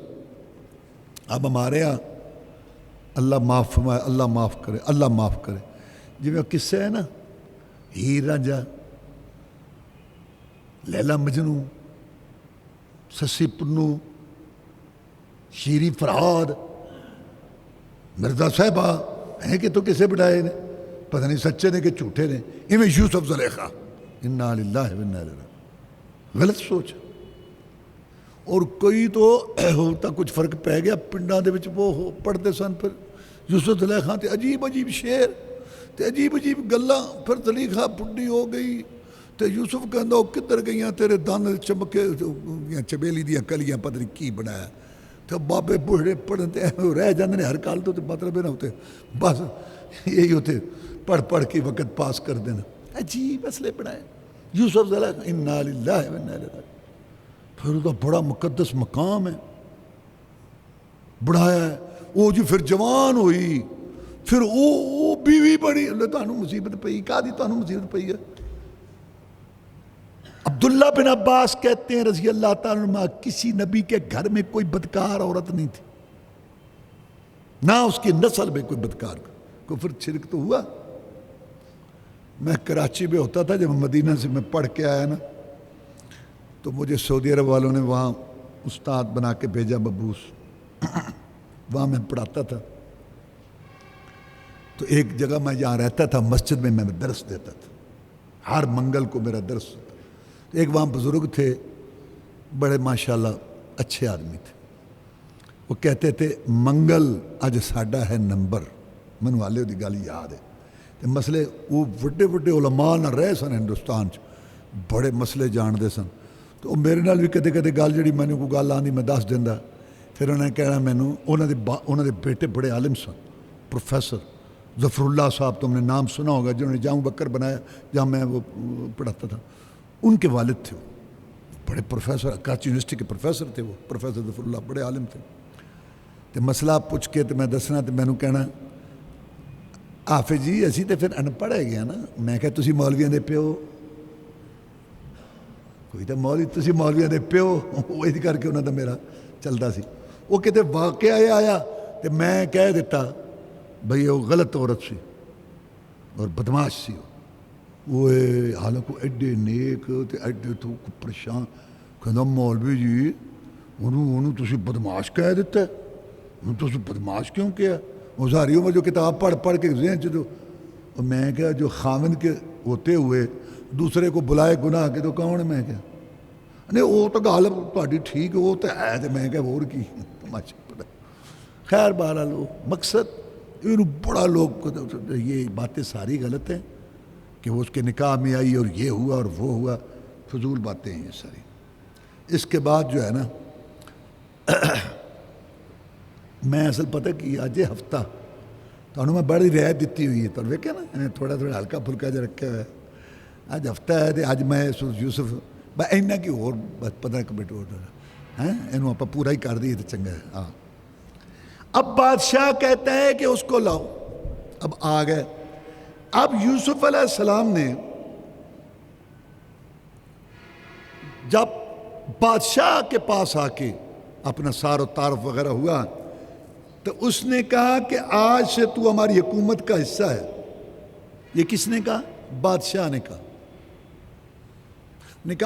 اب ہمارے ہاں اللہ معاف فرمائے، اللہ معاف کرے، اللہ معاف کرے. جی وہ قصہ ہے نا، ہیر رانجھا، لیلا مجنو، سسی پنو، شیری فرہاد، مرزا صاحبہ ہیں کہ تو کسے بٹھائے نے، پتہ نہیں سچے نے کہ جھوٹے نے. ایویں یوسف زلیخا، انا للہ و انا الیہ راجعون. غلط سوچ. اور کوئی تو ہوتا کچھ فرق پہ گیا پنڈاں دے وچ وہ پڑھتے سن. پھر یوسف زلیخا تے عجیب عجیب شعر تے عجیب عجیب گلاں. پھر زلیخا بڈھی ہو گئی تے یوسف کہندا کدھر گئیاں تیرے دان چمکے چبیلی دیاں کلیاں، پتہ نہیں کی بنایا. تو بابے بوڑھے پڑھتے رہ جاندے نے ہر کال تو مطلب نہ ہوتے، بس یہی ہوتے پڑھ پڑھ کے وقت پاس کر دینا. عجیب مسئلے بنائے. یوسف زلیخا انا للہ و انا الیہ راجعون. پھر اس کا بڑا مقدس مقام ہے، بڑھایا ہے. وہ جی پھر جوان ہوئی، پھر وہ بیوی بڑی. اللہ تانوں مصیبت پئی، کہا دی تانوں مصیبت پئی ہے. عبداللہ بن عباس کہتے ہیں رضی اللہ تعالیٰ عنہ کسی نبی کے گھر میں کوئی بدکار عورت نہیں تھی، نہ اس کی نسل میں کوئی بدکار. کفر شرک تو ہوا. میں کراچی میں ہوتا تھا، جب مدینہ سے میں پڑھ کے آیا نا تو مجھے سعودی عرب والوں نے وہاں استاد بنا کے بھیجا مبوس. وہاں میں پڑھاتا تھا. تو ایک جگہ میں جہاں رہتا تھا مسجد میں درس دیتا تھا، ہر منگل کو میرا درس ہوتا. ایک وہاں بزرگ تھے، بڑے ماشاءاللہ اچھے آدمی تھے. وہ کہتے تھے منگل اج ساڈا ہے نمبر. مینوں والے دی گل یاد ہے. تے مسئلے وہ وڈے وڈے علماء نہ رہے سن ہندوستان چ، بڑے مسئلے جانتے سن. تو وہ میرے نال بھی کدے کدے گل جڑی مینوں کوئی گل آندی میں دس دیندا. پھر انہیں کہنا مینوں انہوں دے بیٹے بڑے عالم سن، پروفیسر ظفر اللہ صاحب، تم نے نام سنا ہوگا، جنہوں نے جامع بکر بنایا جہاں میں وہ پڑھاتا تھا. ان کے والد تھے، وہ بڑے پروفیسر، کراچی یونیورسٹی کے پروفیسر تھے. وہ پروفیسر ظفر اللہ بڑے عالم تھے. تو مسئلہ پوچھ کے تو میں دسنا تو مینوں کہنا حافظ جی اسی تو پھر ان پڑھ گیا نا. میں کہا تسی مولویاں دے پیو، کوئی تو مولوی تسی مولویاں دے پیو. وہی کر کے انہوں دا میرا چلتا سی. وہ کہتے واقعہ یہ آیا تو میں کہہ دیتا بھئی وہ غلط عورت سی اور بدماش سی. وہ حالانکہ ایڈے نیک تے ایڈے تو پریشان. کہنا مولوی جی انہوں تسی بدماش کہہ دیتا ہے، انہوں تسی بدماش کیوں کیا؟ وہ ساری عمر جو کتاب پڑھ پڑھ کے ذہن چ. تو میں کہا جو خاوند کے ہوتے ہوئے دوسرے کو بلائے گناہ کے تو کون ہے؟ میں کہا نہیں وہ تو گل تہاڈی ٹھیک وہ تو ہے. تو میں کہا اور کی تماشا. خیر بہرحال وہ مقصد یہ بڑا لوگ یہ باتیں ساری غلط ہیں کہ وہ اس کے نکاح میں آئی اور یہ ہوا اور وہ ہوا، فضول باتیں ہیں یہ ساری. اس کے بعد جو ہے نا میں اصل پتہ کہ اج ہفتہ تو میں بڑی رعایت دیتی ہوئی ہے. تو ویکھے نا تھوڑا تھوڑا ہلکا پھلکا جا رکھا ہوا ہے. اج ہفتہ ہے تو اج میں یوسف بس اینا کہ اور بس 15 منٹ ہو ہیں یہ آپ پورا ہی کر دیے تو چنگا ہے. ہاں اب بادشاہ کہتا ہے کہ اس کو لاؤ. اب آ گئے. اب یوسف علیہ السلام نے جب بادشاہ کے پاس آ کے اپنا سار و تعارف وغیرہ ہوا تو اس نے کہا کہ آج سے تو ہماری حکومت کا حصہ ہے. یہ کس نے کہا؟ بادشاہ نے کہا.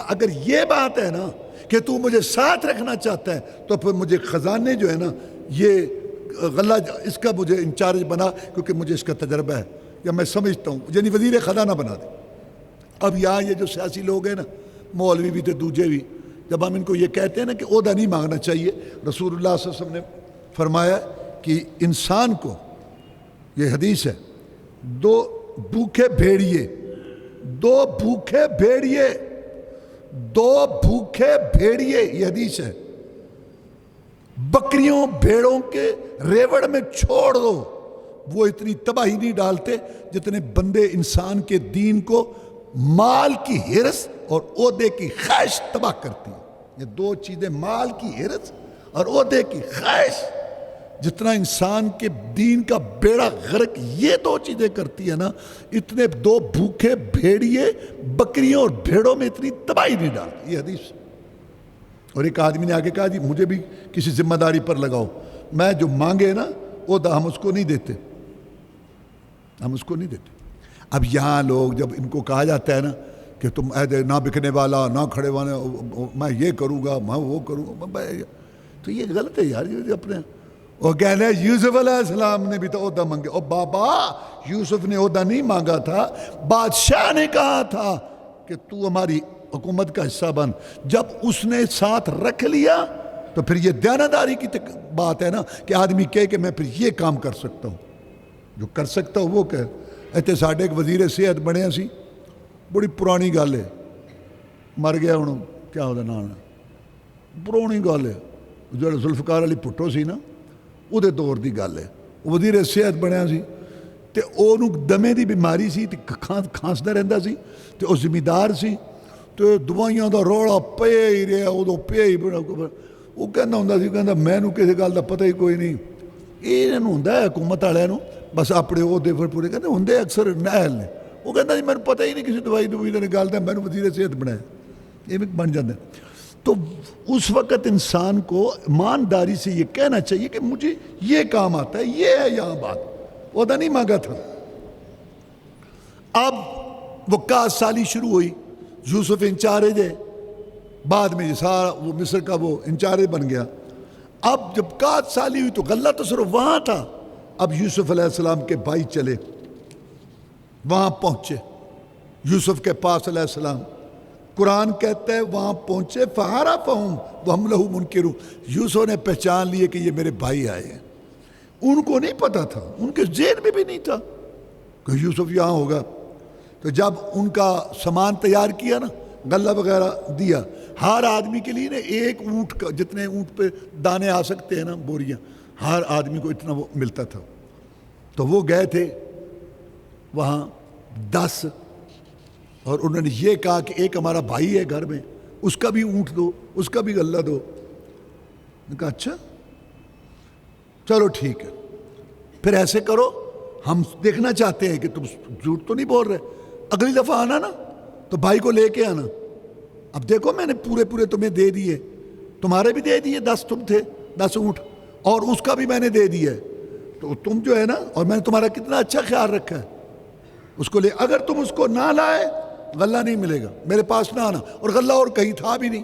اگر یہ بات ہے نا کہ تو مجھے ساتھ رکھنا چاہتا ہے تو پھر مجھے خزانے جو ہے نا یہ غلہ اس کا مجھے انچارج بنا، کیونکہ مجھے اس کا تجربہ ہے یا میں سمجھتا ہوں، یعنی وزیر خزانہ بنا دے۔ اب یہاں یہ جو سیاسی لوگ ہیں نا، مولوی بھی تھے دوجے بھی، جب ہم ان کو یہ کہتے ہیں نا کہ عہدہ نہیں مانگنا چاہیے، رسول اللہ صلی اللہ علیہ وسلم نے فرمایا کہ انسان کو، یہ حدیث ہے، دو بھوکے بھیڑیے، یہ حدیث ہے، بکریوں بھیڑوں کے ریوڑ میں چھوڑ دو، وہ اتنی تباہی نہیں ڈالتے جتنے بندے انسان کے دین کو مال کی ہرس اور عہدے کی خواہش تباہ کرتی ہیں۔ یہ دو چیزیں، مال کی ہرس اور عہدے کی خواہش، جتنا انسان کے دین کا بیڑا غرق یہ دو چیزیں کرتی ہے نا، اتنے دو بھوکے بھیڑیے بکریوں اور بھیڑوں میں اتنی تباہی نہیں ڈالتی، یہ حدیث۔ اور ایک آدمی نے آگے کہا جی مجھے بھی کسی ذمہ داری پر لگاؤ، میں جو مانگے نا عہدہ ہم اس کو نہیں دیتے، اب یہاں لوگ جب ان کو کہا جاتا ہے نا کہ تم عہدے نہ بکنے والا، نہ کھڑے والا، میں یہ کروں گا، میں وہ کروں گا، تو یہ غلط ہے یار۔ یہ اپنے وہ کہنے یوسف علیہ السلام نے بھی تو عہدہ مانگے، اور بابا یوسف نے عہدہ نہیں مانگا تھا، بادشاہ نے کہا تھا کہ تو ہماری حکومت کا حصہ بن۔ جب اس نے ساتھ رکھ لیا تو پھر یہ دیانتداری کی بات ہے نا کہ آدمی کہے کہ میں پھر یہ کام کر سکتا ہوں، جو کر سکتا ہوں وہ کہ ایتھے ساڈے ایک وزیر صحت بنے سی، بڑی پرانی گل ہے، مر گیا ہوں، کیا وہ نام ہے، پرانی گل ہے، جو ذوالفقار علی بھٹو سی نا وہ دور دی گل ہے، وزیر صحت بنیا سی تے انہوں دمے دی بیماری سی تے کھانسدا رہندا سی تے وہ زمیندار سی تے دوائیاں دا روڑا پیا ہی رہا، ادو پیا ہی بڑا، وہ کہنا ہوندا سی، کہندا مینوں کسی گل دا پتہ ہی کوئی نہیں، یہ ہوندا ہے حکومت والوں بس اپنے عہدے پھر پورے کہتے ہوندے اکثر نااہل نے، وہ کہندا جی مینوں پتہ ہی نہیں کسی دوائی دا گل دا، مینوں وزیر صحت بنایا، یہ بھی بن جاتا ہے۔ تو اس وقت انسان کو ایمانداری سے یہ کہنا چاہیے کہ مجھے یہ کام آتا ہے، یہ ہے یہاں بات، عہدہ نہیں مانگا تھا۔ اب وہ 21 سالی شروع ہوئی، یوسف انچارج ہے، بعد میں سارا وہ مصر کا وہ انچارج بن گیا۔ اب جب 21 سالی ہوئی تو غلہ تو صرف وہاں تھا، اب یوسف علیہ السلام کے بھائی چلے، وہاں پہنچے یوسف کے پاس علیہ السلام، قرآن کہتا ہے وہاں پہنچے فعرفہم وہم لہ منکرون، یوسف نے پہچان لیے کہ یہ میرے بھائی آئے ہیں۔ ان کو نہیں پتا تھا، ان کے ذہن میں بھی نہیں تھا کہ یوسف یہاں ہوگا۔ تو جب ان کا سامان تیار کیا نا، غلہ وغیرہ دیا، ہر آدمی کے لیے نا ایک اونٹ کا، جتنے اونٹ پہ دانے آ سکتے ہیں نا بوریاں، ہر آدمی کو اتنا وہ ملتا تھا۔ تو وہ گئے تھے وہاں 10، اور انہوں نے یہ کہا کہ ایک ہمارا بھائی ہے گھر میں، اس کا بھی اونٹ دو، اس کا بھی غلہ دو۔ نے کہا اچھا چلو ٹھیک ہے، پھر ایسے کرو، ہم دیکھنا چاہتے ہیں کہ تم جھوٹ تو نہیں بول رہے، اگلی دفعہ آنا نا تو بھائی کو لے کے آنا۔ اب دیکھو میں نے پورے تمہیں دے دیے، تمہارے بھی دے دیے، 10 تم تھے، 10 اونٹ، اور اس کا بھی میں نے دے دیا ہے، تو تم جو ہے نا، اور میں نے تمہارا کتنا اچھا خیال رکھا ہے، اس کو لے، اگر تم اس کو نہ لائے غلہ نہیں ملے گا، میرے پاس نہ آنا، اور غلہ اور کہیں تھا بھی نہیں۔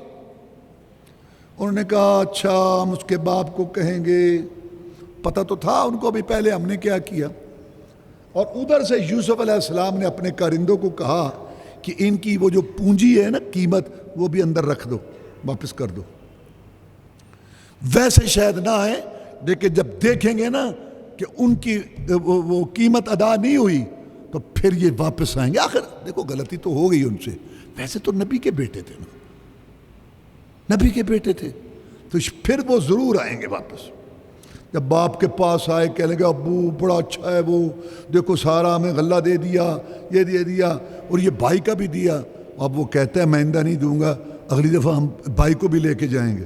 انہوں نے کہا اچھا ہم اس کے باپ کو کہیں گے، پتہ تو تھا ان کو بھی پہلے ہم نے کیا کیا۔ اور ادھر سے یوسف علیہ السلام نے اپنے کارندوں کو کہا کہ ان کی وہ جو پونجی ہے نا قیمت، وہ بھی اندر رکھ دو، واپس کر دو۔ ویسے شاید نہ آئے، لیکن جب دیکھیں گے نا کہ ان کی وہ قیمت ادا نہیں ہوئی تو پھر یہ واپس آئیں گے۔ آخر دیکھو غلطی تو ہو گئی ان سے، ویسے تو نبی کے بیٹے تھے نا، نبی کے بیٹے تھے، تو پھر وہ ضرور آئیں گے واپس۔ جب باپ کے پاس آئے کہنے لگے ابو بڑا اچھا ہے وہ، دیکھو سارا ہمیں غلہ دے دیا، یہ دے دیا، اور یہ بھائی کا بھی دیا۔ اب وہ کہتا ہے میں آئندہ نہیں دوں گا، اگلی دفعہ ہم بھائی کو بھی لے کے جائیں گے۔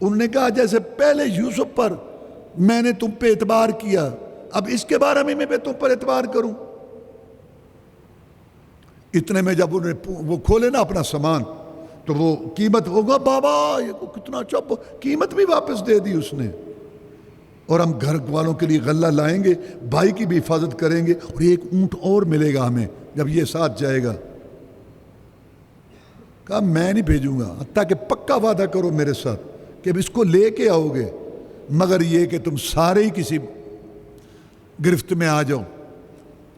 انہوں نے کہا جیسے پہلے یوسف پر میں نے تم پہ اعتبار کیا، اب اس کے بارے میں تم پر اعتبار کروں۔ اتنے میں جب انہوں نے وہ کھولے نا اپنا سامان تو وہ قیمت ہوگا، بابا یہ کتنا اچھا، قیمت بھی واپس دے دی اس نے، اور ہم گھر والوں کے لیے غلہ لائیں گے، بھائی کی بھی حفاظت کریں گے، اور ایک اونٹ اور ملے گا ہمیں جب یہ ساتھ جائے گا۔ کہا میں نہیں بھیجوں گا حتیٰ کہ پکا وعدہ کرو میرے ساتھ کہ اب اس کو لے کے آؤ گے، مگر یہ کہ تم سارے ہی کسی گرفت میں آ جاؤ۔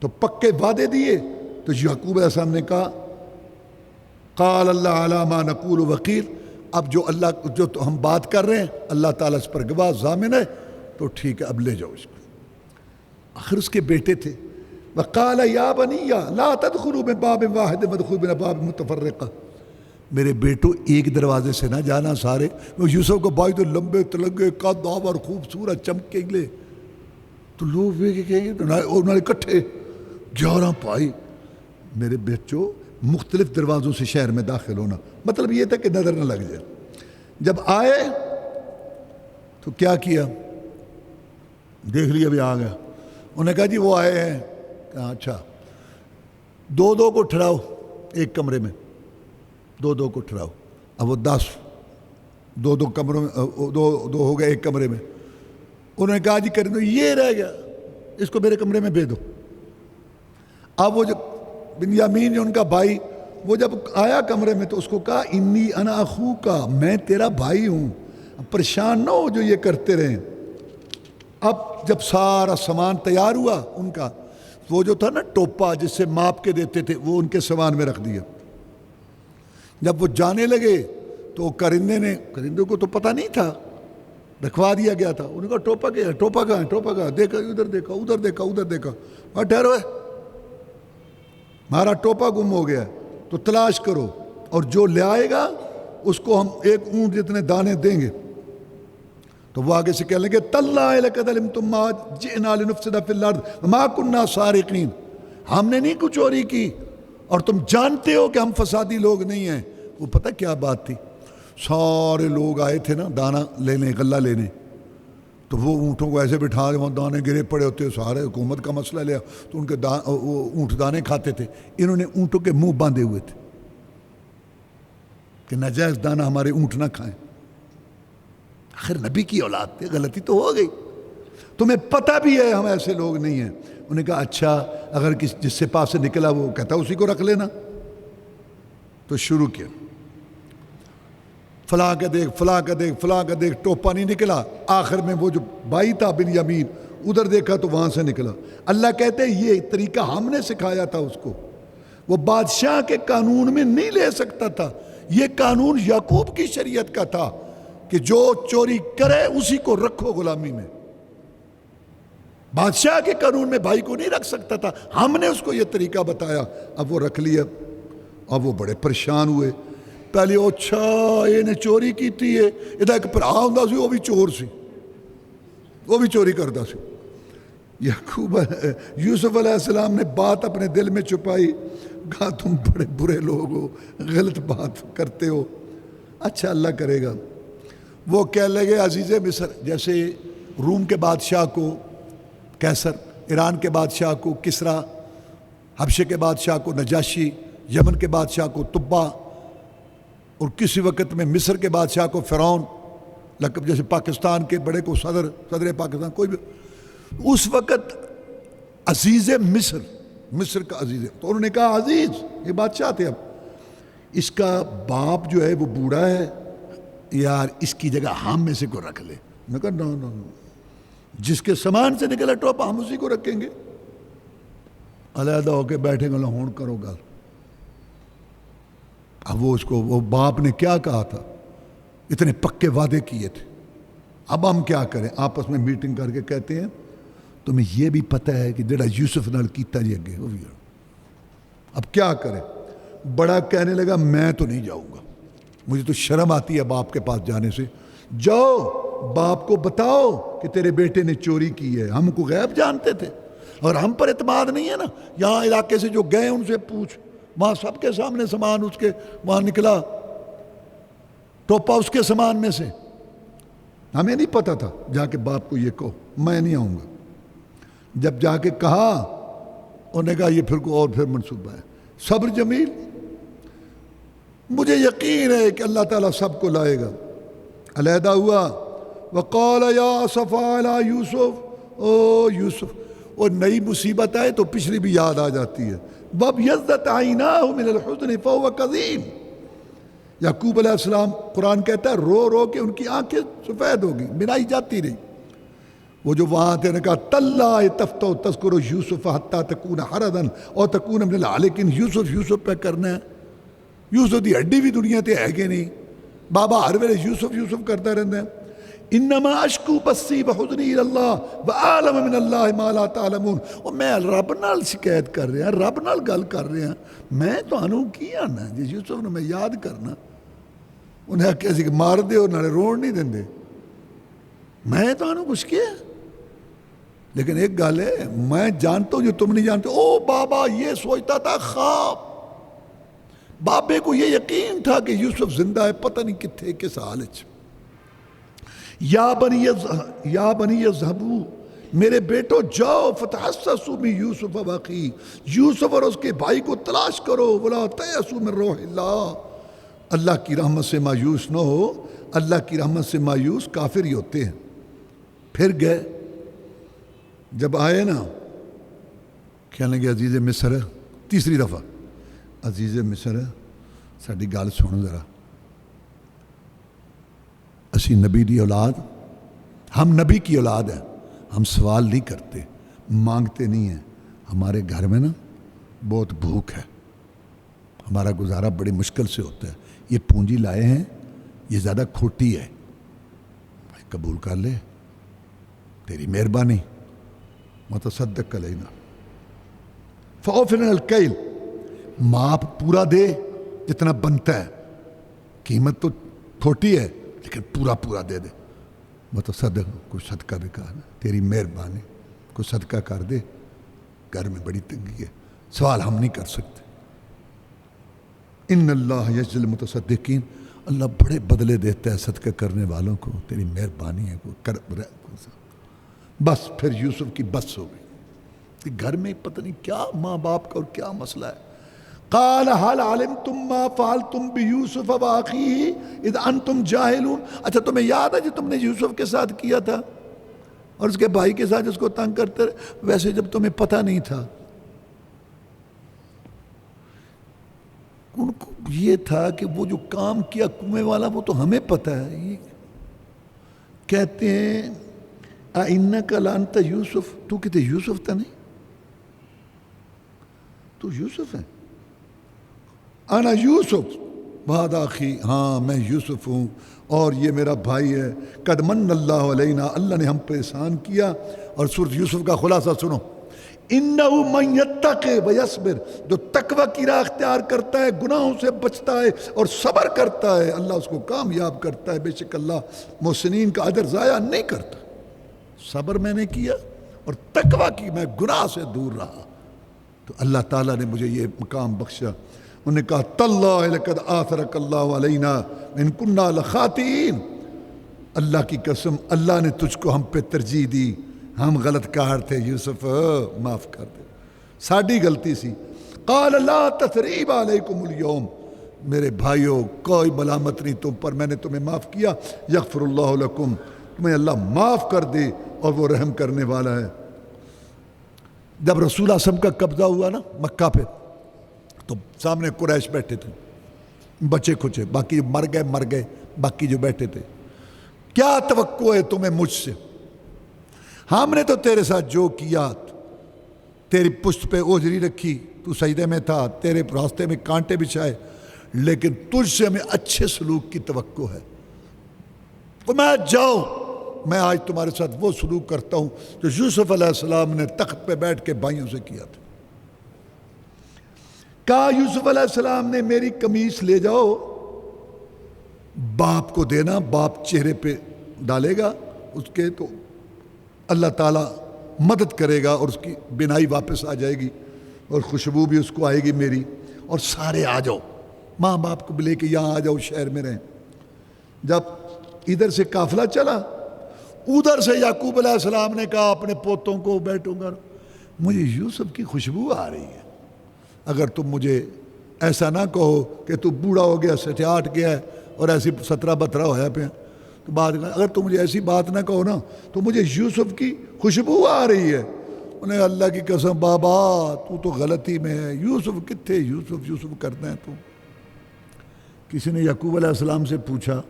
تو پکے وعدے دیے۔ تو یعقوب علیہ السلام نے کہا قال اللہ علی ما نقول وکیل، اب جو تو ہم بات کر رہے ہیں اللہ تعالیٰ اس پر گواہ ضامن ہے، تو ٹھیک ہے اب لے جاؤ اس کو۔ آخر اس کے بیٹے تھے۔ وقال یا بنی لا تدخلوا من باب واحد وادخلوا من ابواب متفرقہ، میرے بیٹو ایک دروازے سے نہ جانا سارے۔ وہ یوسف کو بھائی تو لمبے تلنگے قد اور خوبصورت چمکیں، تو لوگ کہیں گے انہوں نے اکٹھے 11 پائی۔ میرے بچوں مختلف دروازوں سے شہر میں داخل ہونا، مطلب یہ تھا کہ نظر نہ لگ جائے۔ جب آئے تو کیا کیا، دیکھ لیا بھی آ گیا۔ انہوں نے کہا جی وہ آئے ہیں، کہا اچھا 2 کو ٹھہراؤ ایک کمرے میں، 2 کو ٹھہراؤ۔ اب وہ 10 2 کمروں میں، 2 ہو گئے ایک کمرے میں۔ انہوں نے کہا جی کریں دو، یہ رہ گیا اس کو میرے کمرے میں بھیج دو۔ اب وہ جو بنیامین جو ان کا بھائی، وہ جب آیا کمرے میں تو اس کو کہا انی انا اخوکا، میں تیرا بھائی ہوں، پریشان نہ ہو جو یہ کرتے رہیں۔ اب جب سارا سامان تیار ہوا ان کا، وہ جو تھا نا ٹوپا جس سے ماپ کے دیتے تھے، وہ ان کے سامان میں رکھ دیا۔ جب وہ جانے لگے تو کرندے کو تو پتہ نہیں تھا، رکھوا دیا گیا تھا۔ انہوں نے کہا ٹوپا کیا ہے، ٹوپا کہاں ہے، ٹوپا کہاں ہے، دیکھا ادھر دیکھا ادھر دیکھا ادھر دیکھا، اور ٹھہرو ہے ہمارا ٹوپا گم ہو گیا ہے، تو تلاش کرو، اور جو لے آئے گا اس کو ہم 1 اونٹ جتنے دانے دیں گے۔ تو وہ آگے سے کہنے لگے تاللہ لقد علمتم ما جئنا لنفسد فی الارض وما كنا سارقین، ہم نے نہیں کچھ چوری کی اور تم جانتے ہو کہ ہم فسادی لوگ نہیں ہیں۔ وہ پتہ کیا بات تھی، سارے لوگ آئے تھے نا دانا لینے، غلہ لینے، تو وہ اونٹوں کو ایسے بٹھا کے وہاں دانے گرے پڑے ہوتے، سارے حکومت کا مسئلہ لیا تو ان کے وہ اونٹ دانے کھاتے تھے۔ انہوں نے اونٹوں کے منہ باندھے ہوئے تھے کہ ناجائز دانا ہمارے اونٹ نہ کھائیں۔ آخر نبی کی اولاد تھے، غلطی تو ہو گئی، تمہیں پتہ بھی ہے ہم ایسے لوگ نہیں ہیں۔ انہوں نے کہا اچھا اگر جس سے پاس سے نکلا وہ کہتا اسی کو رکھ لینا۔ تو شروع کیا، فلاں کا دیکھ فلاں کا دیکھ فلاں کا دیکھ، ٹوپا نہیں نکلا۔ آخر میں وہ جو بھائی تھا بنیامین، ادھر دیکھا تو وہاں سے نکلا۔ اللہ کہتے ہیں یہ طریقہ ہم نے سکھایا تھا اس کو، وہ بادشاہ کے قانون میں نہیں لے سکتا تھا، یہ قانون یعقوب کی شریعت کا تھا کہ جو چوری کرے اسی کو رکھو غلامی میں۔ بادشاہ کے قانون میں بھائی کو نہیں رکھ سکتا تھا، ہم نے اس کو یہ طریقہ بتایا۔ اب وہ رکھ لیا، اب وہ بڑے پریشان ہوئے۔ پہلے اچھا یہ نے چوری کی تھی، یہ ایک بھرا ہوندا سی، وہ بھی چور سی، وہ بھی چوری کرتا سی۔ یوسف علیہ السلام نے بات اپنے دل میں چھپائی، کہا تم بڑے برے لوگ ہو، غلط بات کرتے ہو، اچھا اللہ کرے گا۔ وہ کہنے لگے عزیز مصر، جیسے روم کے بادشاہ کو قیصر، ایران کے بادشاہ کو کسرا، حبشے کے بادشاہ کو نجاشی، یمن کے بادشاہ کو تبا، اور کسی وقت میں مصر کے بادشاہ کو فرعون لقب، جیسے پاکستان کے بڑے کو صدر پاکستان، کوئی بھی اس وقت عزیز مصر کا عزیز ہے۔ تو انہوں نے کہا عزیز، یہ بادشاہ تھے، اب اس کا باپ جو ہے وہ بوڑھا ہے، یار اس کی جگہ ہم میں سے کو رکھ لے۔ میں کہا نو، جس کے سامان سے نکلا ٹوپا ہم اسی کو رکھیں گے۔ علیحدہ ہو کے بیٹھیں گے، ہون کرو گل۔ اب وہ باپ نے کیا کہا تھا، اتنے پکے وعدے کیے تھے، اب ہم کیا کریں؟ آپس میں میٹنگ کر کے کہتے ہیں تمہیں یہ بھی پتہ ہے کہ جڑا یوسف نال کیتا جی اگے، اب کیا کریں؟ بڑا کہنے لگا میں تو نہیں جاؤں گا، مجھے تو شرم آتی ہے باپ کے پاس جانے سے۔ جاؤ باپ کو بتاؤ کہ تیرے بیٹے نے چوری کی ہے، ہم کو غیب جانتے تھے اور ہم پر اعتماد نہیں ہے نا، یہاں علاقے سے جو گئے ان سے پوچھ، وہاں سب کے سامنے سامان اس کے وہاں نکلا، ٹوپا اس کے سامان میں سے، ہمیں نہیں پتا تھا۔ جا کے باپ کو یہ کہو میں نہیں آؤں گا۔ جب جا کے کہا، انہوں نے کہا یہ پھر منصوبہ ہے۔ صبر جمیل، مجھے یقین ہے کہ اللہ تعالیٰ سب کو لائے گا۔ علیحدہ ہوا، وقال یا اسفا علی یوسف، او یوسف، اور نئی مصیبت آئے تو پچھلی بھی یاد آ جاتی ہے۔ وَابْيَضَّتْ عَيْنَاهُ مِنَ الْحُزْنِ فَهُوَ كَظِيمٌ، یعقوب علیہ السلام قرآن کہتا ہے رو رو کے ان کی آنکھیں سفید ہو گئیں، بنائی جاتی رہی. وہ جو وہاں تھے نے کہا تاللہ تفتح تذکر یوسف حتی تکون حردا اور تکون من الہالکین. یوسف پہ کرنا ہے. یوسف دی ہڈی بھی دنیا تے ہے کہ نہیں؟ بابا ہر ویلے یوسف کرتا رہتا ہے. انما اشکو بسی وحزنی اللہ وعالم من اللہ ما لا تعلمون. اور میں رب نال شکایت کر رہا، رب نال گل کر رہا. میں تانوں کی آنا جی یوسف نے میں یاد کرنا. انہیں آخیا سی کہ مار دے اور نالے رون نہیں دیں. میں تانوں کچھ کیا، لیکن ایک گل ہے میں جانتا ہوں جو تم نہیں جانتے. او بابا یہ سوچتا تھا خواب. بابے کو یہ یقین تھا کہ یوسف زندہ ہے، پتہ نہیں کتنے کس حال ہے. یا بنی یذہبوا، میرے بیٹو جاؤ فتحسسوا من یوسف واخیہ، یوسف اور اس کے بھائی کو تلاش کرو. ولا تیأسوا من روح اللہ، اللہ کی رحمت سے مایوس نہ ہو. اللہ کی رحمت سے مایوس کافر ہی ہوتے ہیں. پھر گئے، جب آئے نا کہنے لگے عزیز مصر، تیسری دفعہ عزیز مصر ساڈی گل سن ذرا. اسی نبی دی اولاد، ہم نبی کی اولاد ہیں. ہم سوال نہیں کرتے، مانگتے نہیں ہیں. ہمارے گھر میں نا بہت بھوک ہے، ہمارا گزارا بڑی مشکل سے ہوتا ہے. یہ پونجی لائے ہیں، یہ زیادہ کھوٹی ہے، بھائی قبول کر لے، تیری مہربانی. متصدق علینا فاوفنا الکیل، ماپ پورا دے جتنا بنتا ہے. قیمت تو تھوٹی ہے لیکن پورا دے دے. متصدق، کوئی صدقہ بھی کہا نا، تیری مہربانی، کوئی صدقہ کر دے. گھر میں بڑی تنگی ہے، سوال ہم نہیں کر سکتے. ان اللہ یجزی المتصدقین، اللہ بڑے بدلے دیتا ہے صدقہ کرنے والوں کو. تیری مہربانی ہے، بس. پھر یوسف کی بس ہو گئی کہ گھر میں پتہ نہیں کیا ماں باپ کا اور کیا مسئلہ ہے. قال هل علمتم ما فعلتم بیوسف واخیہ اذ انتم جاہلون. اچھا تمہیں یاد ہے جو تم نے یوسف کے ساتھ کیا تھا اور اس کے بھائی کے ساتھ اس کو تنگ کرتے رہے، ویسے جب تمہیں پتہ نہیں تھا. ان کو یہ تھا کہ وہ جو کام کیا کنویں والا وہ تو ہمیں پتہ ہے. یہ کہتے ہیں اِنَّكَ لَأَنْتَ یوسف، تو کہتے یوسف تھا؟ نہیں، تو یوسف ہے. انا یوسف وہذا اخی، ہاں میں یوسف ہوں اور یہ میرا بھائی ہے. قد من اللہ علینا، اللہ نے ہم پہ احسان کیا. اور سورۃ یوسف کا خلاصہ سنو. انہ من یتقی ویصبر، جو تقوی کی راہ اختیار کرتا ہے، گناہوں سے بچتا ہے اور صبر کرتا ہے، اللہ اس کو کامیاب کرتا ہے. بے شک اللہ محسنین کا اجر ضائع نہیں کرتا. صبر میں نے کیا اور تقوی کی، میں گناہ سے دور رہا، تو اللہ تعالیٰ نے مجھے یہ مقام بخشا. انہوں نے کہا تاللہ لقد آثرک اللہ علینا ان کننا لخاطئین، اللہ کی قسم اللہ نے تجھ کو ہم پہ ترجیح دی، ہم غلط کار تھے. یوسف معاف کر دے، ساڈی غلطی سی. قال لا تثریب علیکم اليوم، میرے بھائیوں کوئی ملامت نہیں تم پر، میں نے تمہیں معاف کیا. یغفر اللہ لکم، تمہیں اللہ معاف کر دے اور وہ رحم کرنے والا ہے. جب رسول اللہ صلی اللہ علیہ وسلم کا قبضہ ہوا نا مکہ پہ، تو سامنے قریش بیٹھے تھے، بچے کھچے، باقی مر گئے، باقی جو بیٹھے تھے. کیا توقع ہے تمہیں مجھ سے؟ ہم نے تو تیرے ساتھ جو کیا، تیری پشت پہ اوجری رکھی، تو سجدے میں تھا، تیرے راستے میں کانٹے بچھائے، لیکن تجھ سے ہمیں اچھے سلوک کی توقع ہے. تو میں جاؤ، میں آج تمہارے ساتھ وہ سلوک کرتا ہوں جو یوسف علیہ السلام نے تخت پہ بیٹھ کے بھائیوں سے کیا تھا. کہا یوسف علیہ السلام نے میری قمیص لے جاؤ، باپ کو دینا، باپ چہرے پہ ڈالے گا اس کے، تو اللہ تعالیٰ مدد کرے گا اور اس کی بینائی واپس آ جائے گی اور خوشبو بھی اس کو آئے گی میری. اور سارے آ جاؤ، ماں باپ کو لے کے یہاں آ جاؤ، شہر میں رہیں. جب ادھر سے قافلہ چلا، ادھر سے یعقوب علیہ السلام نے کہا اپنے پوتوں کو، بیٹوں گا، مجھے یوسف کی خوشبو آ رہی ہے. اگر تم مجھے ایسا نہ کہو کہ تو بوڑھا ہو گیا، 68 گیا ہے اور ایسی 17-12 ہویا پہ، تو بات اگر تم مجھے ایسی بات نہ کہو نا، تو مجھے یوسف کی خوشبو آ رہی ہے. انہیں اللہ کی قسم بابا تو غلطی میں ہے، یوسف کتنے، یوسف کرنا ہے تو. کسی نے یعقوب علیہ السلام سے پوچھا،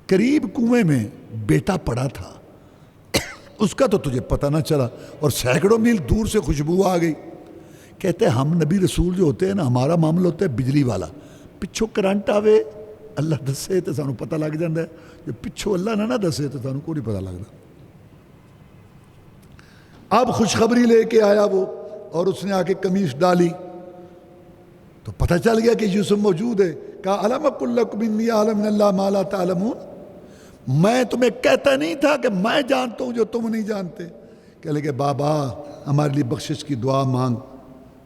قریب کنویں میں بیٹا پڑا تھا، اس کا تو تجھے پتہ نہ چلا اور سینکڑوں میل دور سے خوشبو آ گئی۔ کہتے ہیں ہم نبی رسول جو ہوتے ہیں نا، ہمارا معاملہ ہوتا ہے بجلی والا، پچھوں کرنٹ آوے اللہ دسے تو سانو پتہ لگ جاتا ہے، جو پچھوں اللہ نہ دسے تو سانو کوئی نہیں پتہ لگتا۔ اب خوشخبری لے کے آیا وہ، اور اس نے آ کے قمیص ڈالی تو پتہ چل گیا کہ یوسف موجود ہے۔ کہا الم اقل لکم انی اعلم من اللہ ما لا تعلمون، میں تمہیں کہتا نہیں تھا کہ میں جانتا ہوں جو تم نہیں جانتے؟ کہہ لے کہ بابا ہمارے لیے بخشش کی دعا مانگ،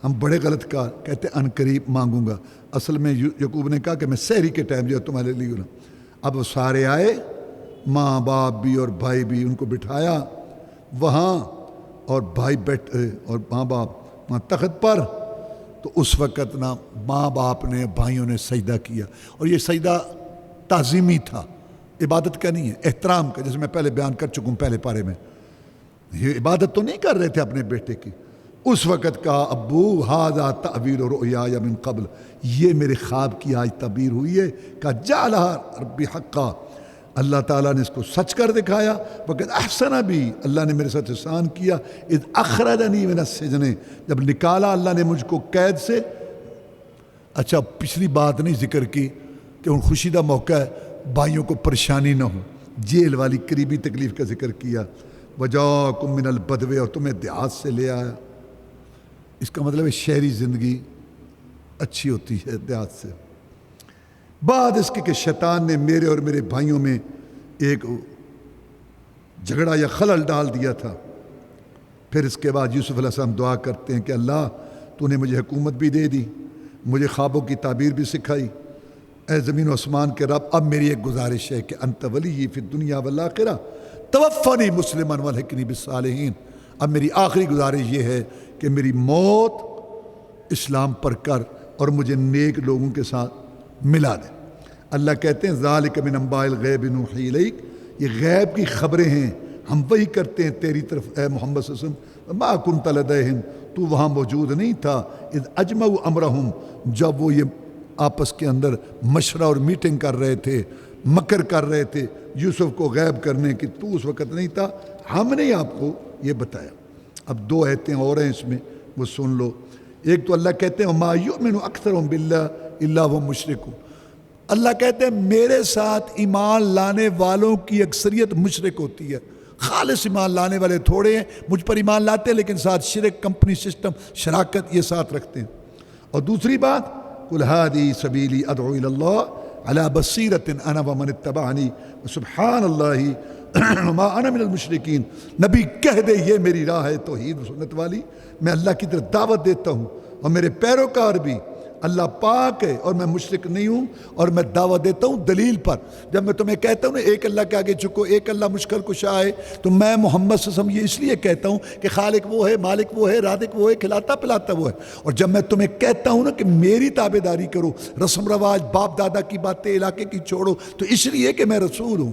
ہم بڑے غلط کار کہتے ان قریب مانگوں گا۔ اصل میں یعقوب نے کہا کہ میں سحری کے ٹائم جو تمہارے لیے۔ اب وہ سارے آئے، ماں باپ بھی اور بھائی بھی، ان کو بٹھایا وہاں، اور بھائی بیٹھے اور ماں باپ وہاں تخت پر۔ تو اس وقت نا ماں باپ نے بھائیوں نے سجدہ کیا، اور یہ سجدہ تعظیمی تھا، عبادت کا نہیں ہے، احترام کا، جیسے میں پہلے بیان کر چکا ہوں پہلے پارے میں۔ یہ عبادت تو نہیں کر رہے تھے اپنے بیٹے کی۔ اس وقت کہا ابو ھذا تعبیر رؤیایا من قبل، یہ میرے خواب کی آج تعبیر ہوئی ہے۔ کہا جعلھا ربی حقا، اللہ تعالیٰ نے اس کو سچ کر دکھایا۔ وقد احسن بھی، اللہ نے میرے ساتھ احسان کیا، اذ اخرجنی من السجن، جب نکالا اللہ نے مجھ کو قید سے۔ اچھا پچھلی بات نہیں ذکر کی کہ ان خوشی کا موقع ہے، بھائیوں کو پریشانی نہ ہو، جیل والی قریبی تکلیف کا ذکر کیا۔ وجاکم من البدو، اور تمہیں دیہات سے لے آیا۔ اس کا مطلب ہے شہری زندگی اچھی ہوتی ہے دیہات سے۔ بعد اس کے کہ شیطان نے میرے اور میرے بھائیوں میں ایک جھگڑا یا خلل ڈال دیا تھا۔ پھر اس کے بعد یوسف علیہ السلام دعا کرتے ہیں کہ اللہ تو نے مجھے حکومت بھی دے دی، مجھے خوابوں کی تعبیر بھی سکھائی، اے زمین و آسمان کے رب، اب میری ایک گزارش ہے کہ انت ولی فی الدنیا والآخرہ توفنی مسلما والحقنی بالصالحین۔ اب میری آخری گزارش یہ ہے کہ میری موت اسلام پر کر اور مجھے نیک لوگوں کے ساتھ ملا دے۔ اللہ کہتے ہیں ذالک من انباء الغیب نوحی الیک، یہ غیب کی خبریں ہیں، ہم وہی کرتے ہیں تیری طرف اے محمد صلی اللہ علیہ وسلم۔ ما کنت لدیہم، تو وہاں موجود نہیں تھا، اذ اجمعوا امرہم، جب وہ یہ آپس کے اندر مشورہ اور میٹنگ کر رہے تھے، مکر کر رہے تھے یوسف کو غائب کرنے کی، تو اس وقت نہیں تھا، ہم نے آپ کو یہ بتایا۔ اب دو آیتیں اور ہیں اس میں، وہ سن لو۔ ایک تو اللہ کہتے ہیں وما یؤمن اکثرهم باللہ الا وهم مشرکون، اللہ کہتے ہیں میرے ساتھ ایمان لانے والوں کی اکثریت مشرک ہوتی ہے، خالص ایمان لانے والے تھوڑے ہیں، مجھ پر ایمان لاتے ہیں لیکن ساتھ شرک، کمپنی سسٹم، شراکت یہ ساتھ رکھتے ہیں۔ اور دوسری بات قل ھذی سبیلی ادعو الی اللہ علی بصیرۃ انا ومن اتبعنی سبحان اللہ وما انا من المشرکین، نبی کہہ دے یہ میری راہ ہے توحید و سنت والی، میں اللہ کی طرف دعوت دیتا ہوں اور میرے پیروکار بھی، اللہ پاک ہے اور میں مشرک نہیں ہوں، اور میں دعوت دیتا ہوں دلیل پر۔ جب میں تمہیں کہتا ہوں نا ایک اللہ کے آگے جھکو، ایک اللہ مشکل کشا ہے، تو میں محمد صلی اللہ علیہ وسلم یہ اس لیے کہتا ہوں کہ خالق وہ ہے، مالک وہ ہے، رازق وہ ہے، کھلاتا پلاتا وہ ہے۔ اور جب میں تمہیں کہتا ہوں نا کہ میری تابع داری کرو، رسم رواج باپ دادا کی باتیں علاقے کی چھوڑو، تو اس لیے کہ میں رسول ہوں،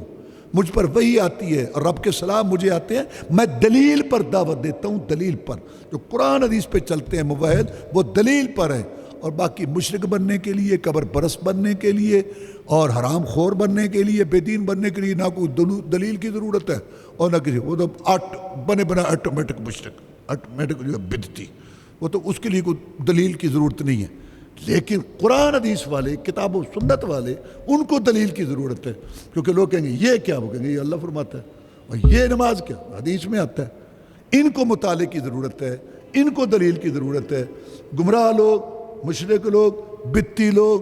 مجھ پر وہی آتی ہے اور رب کے سلام مجھے آتے ہیں، میں دلیل پر دعوت دیتا ہوں، دلیل پر۔ جو قرآن حدیث پہ چلتے ہیں موحد، وہ دلیل پر ہے، اور باقی مشرک بننے کے لیے، قبر پرست بننے کے لیے، اور حرام خور بننے کے لیے، بے دین بننے کے لیے نہ کوئی دلیل کی ضرورت ہے اور نہ کسی، وہ تو بنے بنا آٹومیٹک مشرک، آٹومیٹک جو ہے بدعتی، وہ تو اس کے لیے کوئی دلیل کی ضرورت نہیں ہے۔ لیکن قرآن حدیث والے، کتاب و سنت والے، ان کو دلیل کی ضرورت ہے، کیونکہ لوگ کہیں گے یہ کیا، وہ کہیں گے یہ اللہ فرماتا ہے، اور یہ نماز کیا، حدیث میں آتا ہے۔ ان کو مطالعے کی ضرورت ہے، ان کو دلیل کی ضرورت ہے۔ گمراہ لوگ، مشرک لوگ، بدتی لوگ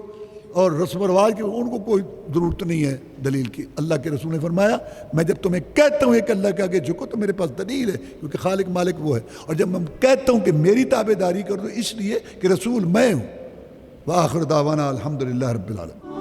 اور رسم و رواج کے، ان کو کوئی ضرورت نہیں ہے دلیل کی۔ اللہ کے رسول نے فرمایا میں جب تمہیں کہتا ہوں ایک اللہ کے آگے جھکو تو میرے پاس دلیل ہے، کیونکہ خالق مالک وہ ہے، اور جب میں کہتا ہوں کہ میری تابع داری کر دو، اس لیے کہ رسول میں ہوں۔ وآخر دعوانا الحمدللہ رب العالمین۔